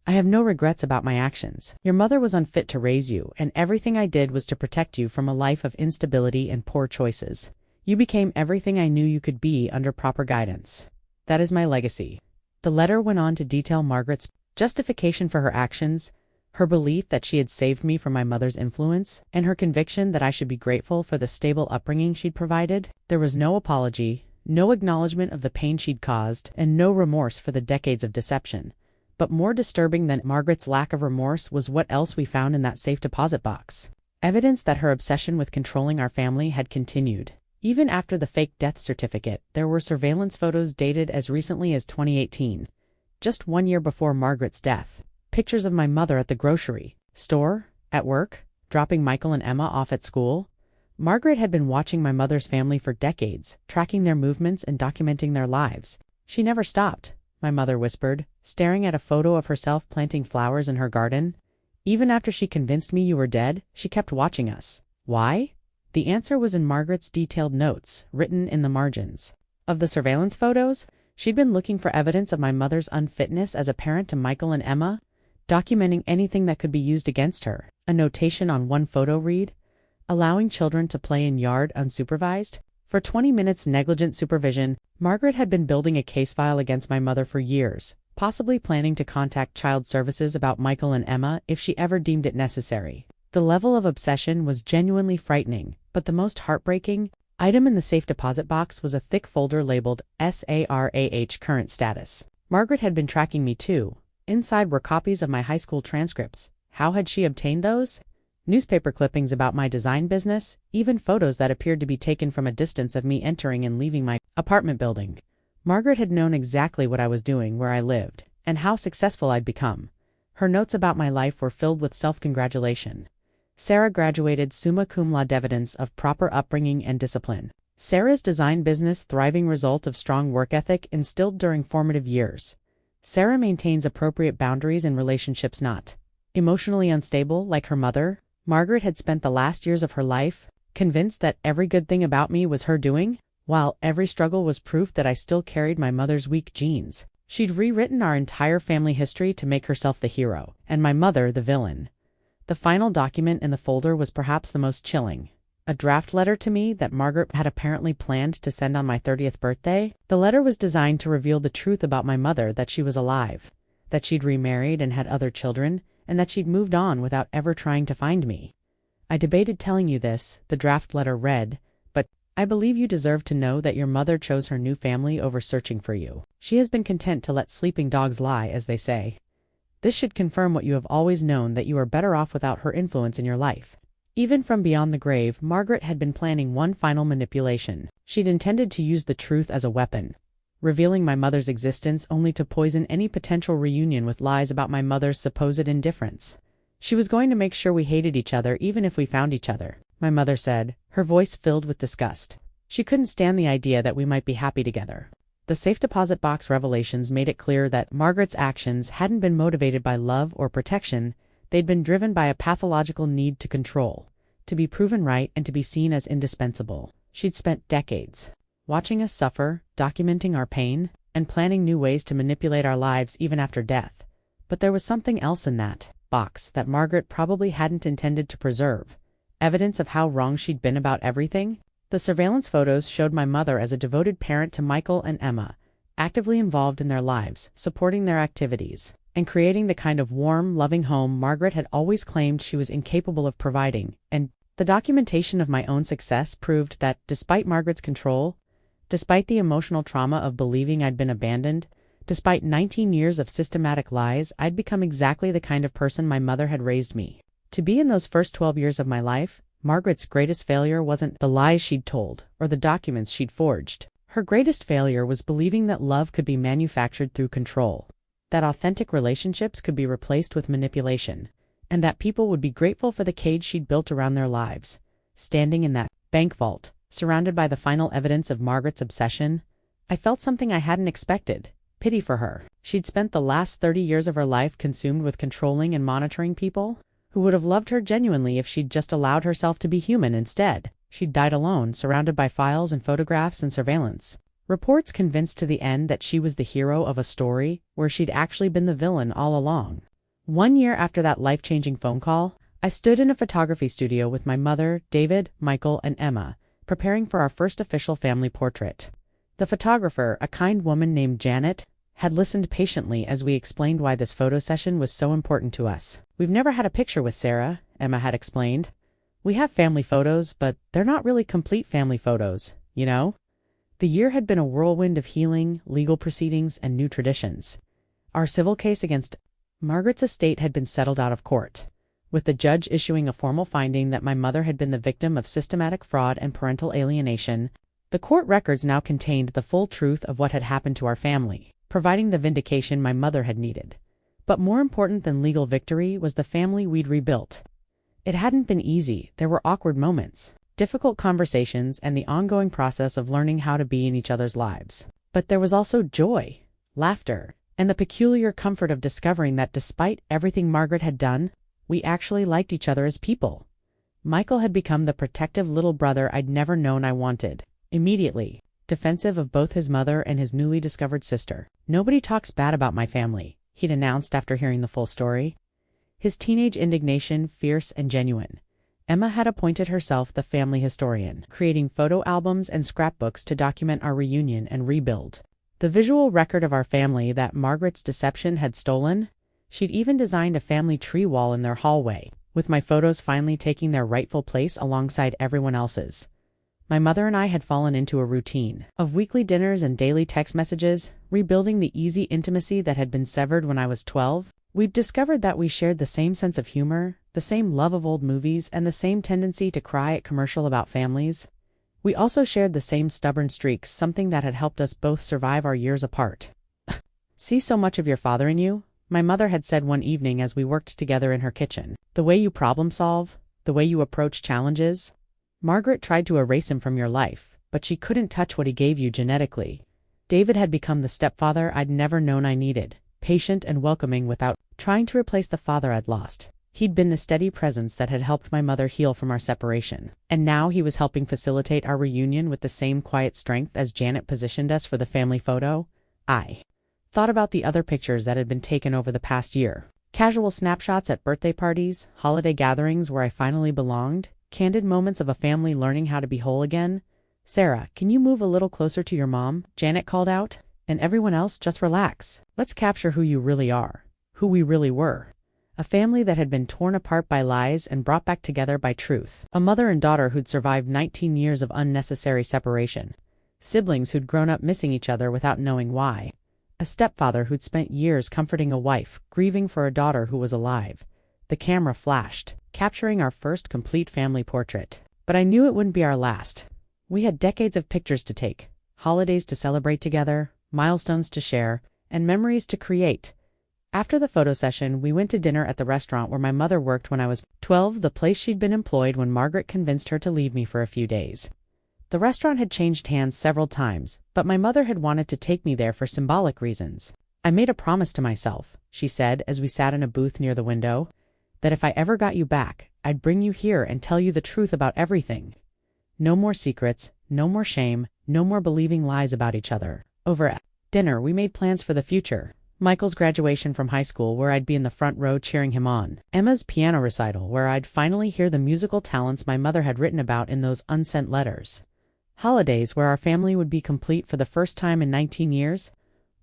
I have no regrets about my actions. Your mother was unfit to raise you, and everything I did was to protect you from a life of instability and poor choices. You became everything I knew you could be under proper guidance. That is my legacy. The letter went on to detail Margaret's justification for her actions, her belief that she had saved me from my mother's influence, and her conviction that I should be grateful for the stable upbringing she'd provided. There was no apology, no acknowledgement of the pain she'd caused, and no remorse for the decades of deception. But more disturbing than Margaret's lack of remorse was what else we found in that safe deposit box. Evidence that her obsession with controlling our family had continued. Even after the fake death certificate, there were surveillance photos dated as recently as 2018, just 1 year before Margaret's death. Pictures of my mother at the grocery store, at work, dropping Michael and Emma off at school. Margaret had been watching my mother's family for decades, tracking their movements and documenting their lives. She never stopped, my mother whispered, staring at a photo of herself planting flowers in her garden. Even after she convinced me you were dead, she kept watching us. Why? The answer was in Margaret's detailed notes, written in the margins of the surveillance photos. She'd been looking for evidence of my mother's unfitness as a parent to Michael and Emma, documenting anything that could be used against her. A notation on one photo read, allowing children to play in yard unsupervised. For 20 minutes negligent supervision, Margaret had been building a case file against my mother for years, possibly planning to contact child services about Michael and Emma if she ever deemed it necessary. The level of obsession was genuinely frightening, but the most heartbreaking item in the safe deposit box was a thick folder labeled SARAH current status. Margaret had been tracking me too. Inside were copies of my high school transcripts. How had she obtained those? Newspaper clippings about my design business, even photos that appeared to be taken from a distance of me entering and leaving my apartment building. Margaret had known exactly what I was doing, where I lived, and how successful I'd become. Her notes about my life were filled with self-congratulation. Sarah graduated summa cum laude, evidence of proper upbringing and discipline. Sarah's design business, thriving result of strong work ethic instilled during formative years. Sarah maintains appropriate boundaries in relationships, not emotionally unstable like her mother. Margaret had spent the last years of her life convinced that every good thing about me was her doing, while every struggle was proof that I still carried my mother's weak genes. She'd rewritten our entire family history to make herself the hero, and my mother the villain. The final document in the folder was perhaps the most chilling. A draft letter to me that Margaret had apparently planned to send on my 30th birthday. The letter was designed to reveal the truth about my mother, that she was alive, that she'd remarried and had other children, and that she'd moved on without ever trying to find me. I debated telling you this, the draft letter read, but I believe you deserve to know that your mother chose her new family over searching for you. She has been content to let sleeping dogs lie, as they say. This should confirm what you have always known, that you are better off without her influence in your life. Even from beyond the grave, Margaret had been planning one final manipulation. She'd intended to use the truth as a weapon, revealing my mother's existence only to poison any potential reunion with lies about my mother's supposed indifference. She was going to make sure we hated each other even if we found each other, my mother said, her voice filled with disgust. She couldn't stand the idea that we might be happy together. The safe deposit box revelations made it clear that Margaret's actions hadn't been motivated by love or protection. They'd been driven by a pathological need to control, to be proven right, and to be seen as indispensable. She'd spent decades watching us suffer, documenting our pain, and planning new ways to manipulate our lives even after death. But there was something else in that box that Margaret probably hadn't intended to preserve. Evidence of how wrong she'd been about everything. The surveillance photos showed my mother as a devoted parent to Michael and Emma, actively involved in their lives, supporting their activities, and creating the kind of warm, loving home Margaret had always claimed she was incapable of providing. And the documentation of my own success proved that, despite Margaret's control, despite the emotional trauma of believing I'd been abandoned, despite 19 years of systematic lies, I'd become exactly the kind of person my mother had raised me to be. In those first 12 years of my life, Margaret's greatest failure wasn't the lies she'd told or the documents she'd forged. Her greatest failure was believing that love could be manufactured through control. that authentic relationships could be replaced with manipulation, and that people would be grateful for the cage she'd built around their lives. Standing in that bank vault, surrounded by the final evidence of Margaret's obsession, I felt something I hadn't expected: pity for her. She'd spent the last 30 years of her life consumed with controlling and monitoring people who would have loved her genuinely if she'd just allowed herself to be human instead. She'd died alone, surrounded by files and photographs and surveillance. Reports convinced to the end that she was the hero of a story where she'd actually been the villain all along. 1 year after that life-changing phone call, I stood in a photography studio with my mother, David, Michael, and Emma, preparing for our first official family portrait. The photographer, a kind woman named Janet, had listened patiently as we explained why this photo session was so important to us. "We've never had a picture with Sarah," Emma had explained. "We have family photos, but they're not really complete family photos, you know?" The year had been a whirlwind of healing, legal proceedings, and new traditions. Our civil case against Margaret's estate had been settled out of court, with the judge issuing a formal finding that my mother had been the victim of systematic fraud and parental alienation. The court records now contained the full truth of what had happened to our family, providing the vindication my mother had needed. But more important than legal victory was the family we'd rebuilt. It hadn't been easy. There were awkward moments, difficult conversations, and the ongoing process of learning how to be in each other's lives. But there was also joy, laughter, and the peculiar comfort of discovering that despite everything Margaret had done, we actually liked each other as people. Michael had become the protective little brother I'd never known I wanted. Immediately, defensive of both his mother and his newly discovered sister. "Nobody talks bad about my family," he'd announced after hearing the full story. His teenage indignation fierce and genuine. Emma had appointed herself the family historian, creating photo albums and scrapbooks to document our reunion and rebuild. The visual record of our family that Margaret's deception had stolen. She'd even designed a family tree wall in their hallway, with my photos finally taking their rightful place alongside everyone else's. My mother and I had fallen into a routine of weekly dinners and daily text messages, rebuilding the easy intimacy that had been severed when I was 12. We'd discovered that we shared the same sense of humor, the same love of old movies, and the same tendency to cry at commercial about families. We also shared the same stubborn streaks, something that had helped us both survive our years apart. "See so much of your father in you," my mother had said one evening as we worked together in her kitchen. "The way you problem solve, the way you approach challenges. Margaret tried to erase him from your life, but she couldn't touch what he gave you genetically." David had become the stepfather I'd never known I needed, patient and welcoming without trying to replace the father I'd lost. He'd been the steady presence that had helped my mother heal from our separation, and now he was helping facilitate our reunion with the same quiet strength as Janet positioned us for the family photo. I thought about the other pictures that had been taken over the past year. Casual snapshots at birthday parties, holiday gatherings where I finally belonged, candid moments of a family learning how to be whole again. "Sarah, can you move a little closer to your mom?" Janet called out. "And everyone else, just relax. Let's capture who you really are, who we really were." A family that had been torn apart by lies and brought back together by truth. A mother and daughter who'd survived 19 years of unnecessary separation. Siblings who'd grown up missing each other without knowing why. A stepfather who'd spent years comforting a wife, grieving for a daughter who was alive. The camera flashed, capturing our first complete family portrait. But I knew it wouldn't be our last. We had decades of pictures to take, holidays to celebrate together, milestones to share, and memories to create. After the photo session, we went to dinner at the restaurant where my mother worked when I was 12, the place she'd been employed when Margaret convinced her to leave me for a few days. The restaurant had changed hands several times, but my mother had wanted to take me there for symbolic reasons. "I made a promise to myself," she said as we sat in a booth near the window, "that if I ever got you back, I'd bring you here and tell you the truth about everything. No more secrets, no more shame, no more believing lies about each other." Over at dinner, we made plans for the future. Michael's graduation from high school, where I'd be in the front row cheering him on. Emma's piano recital, where I'd finally hear the musical talents my mother had written about in those unsent letters. Holidays, where our family would be complete for the first time in 19 years.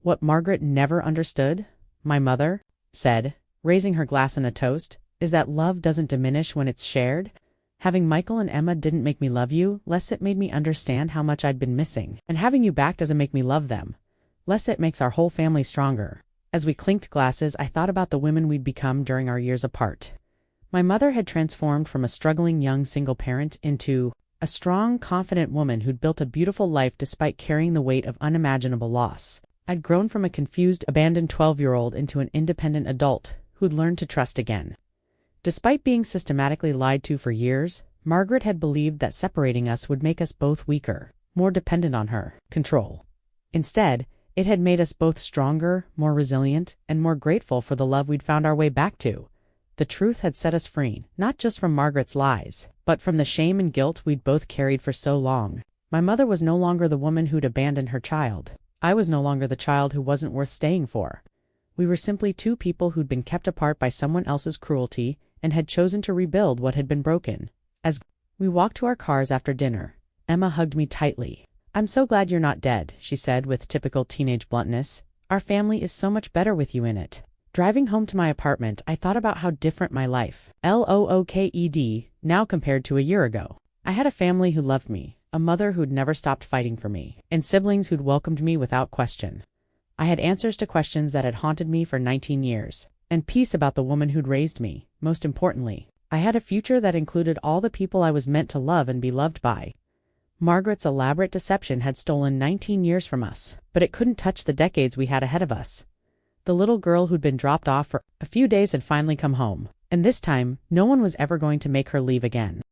What Margaret never understood, my mother said, raising her glass in a toast, is that love doesn't diminish when it's shared. Having Michael and Emma didn't make me love you, less it made me understand how much I'd been missing. And having you back doesn't make me love them, less it makes our whole family stronger. As we clinked glasses, I thought about the women we'd become during our years apart. My mother had transformed from a struggling young single parent into a strong, confident woman who'd built a beautiful life despite carrying the weight of unimaginable loss. I'd grown from a confused, abandoned 12-year-old into an independent adult who'd learned to trust again. Despite being systematically lied to for years, Margaret had believed that separating us would make us both weaker, more dependent on her control. Instead, it had made us both stronger, more resilient, and more grateful for the love we'd found our way back to. The truth had set us free, not just from Margaret's lies, but from the shame and guilt we'd both carried for so long. My mother was no longer the woman who'd abandoned her child. I was no longer the child who wasn't worth staying for. We were simply two people who'd been kept apart by someone else's cruelty and had chosen to rebuild what had been broken. As we walked to our cars after dinner, Emma hugged me tightly. "I'm so glad you're not dead," she said with typical teenage bluntness. "Our family is so much better with you in it." Driving home to my apartment, I thought about how different my life, looked, now compared to a year ago. I had a family who loved me, a mother who'd never stopped fighting for me, and siblings who'd welcomed me without question. I had answers to questions that had haunted me for 19 years, and peace about the woman who'd raised me. Most importantly, I had a future that included all the people I was meant to love and be loved by. Margaret's elaborate deception had stolen 19 years from us, but it couldn't touch the decades we had ahead of us. The little girl who'd been dropped off for a few days had finally come home, and this time, no one was ever going to make her leave again.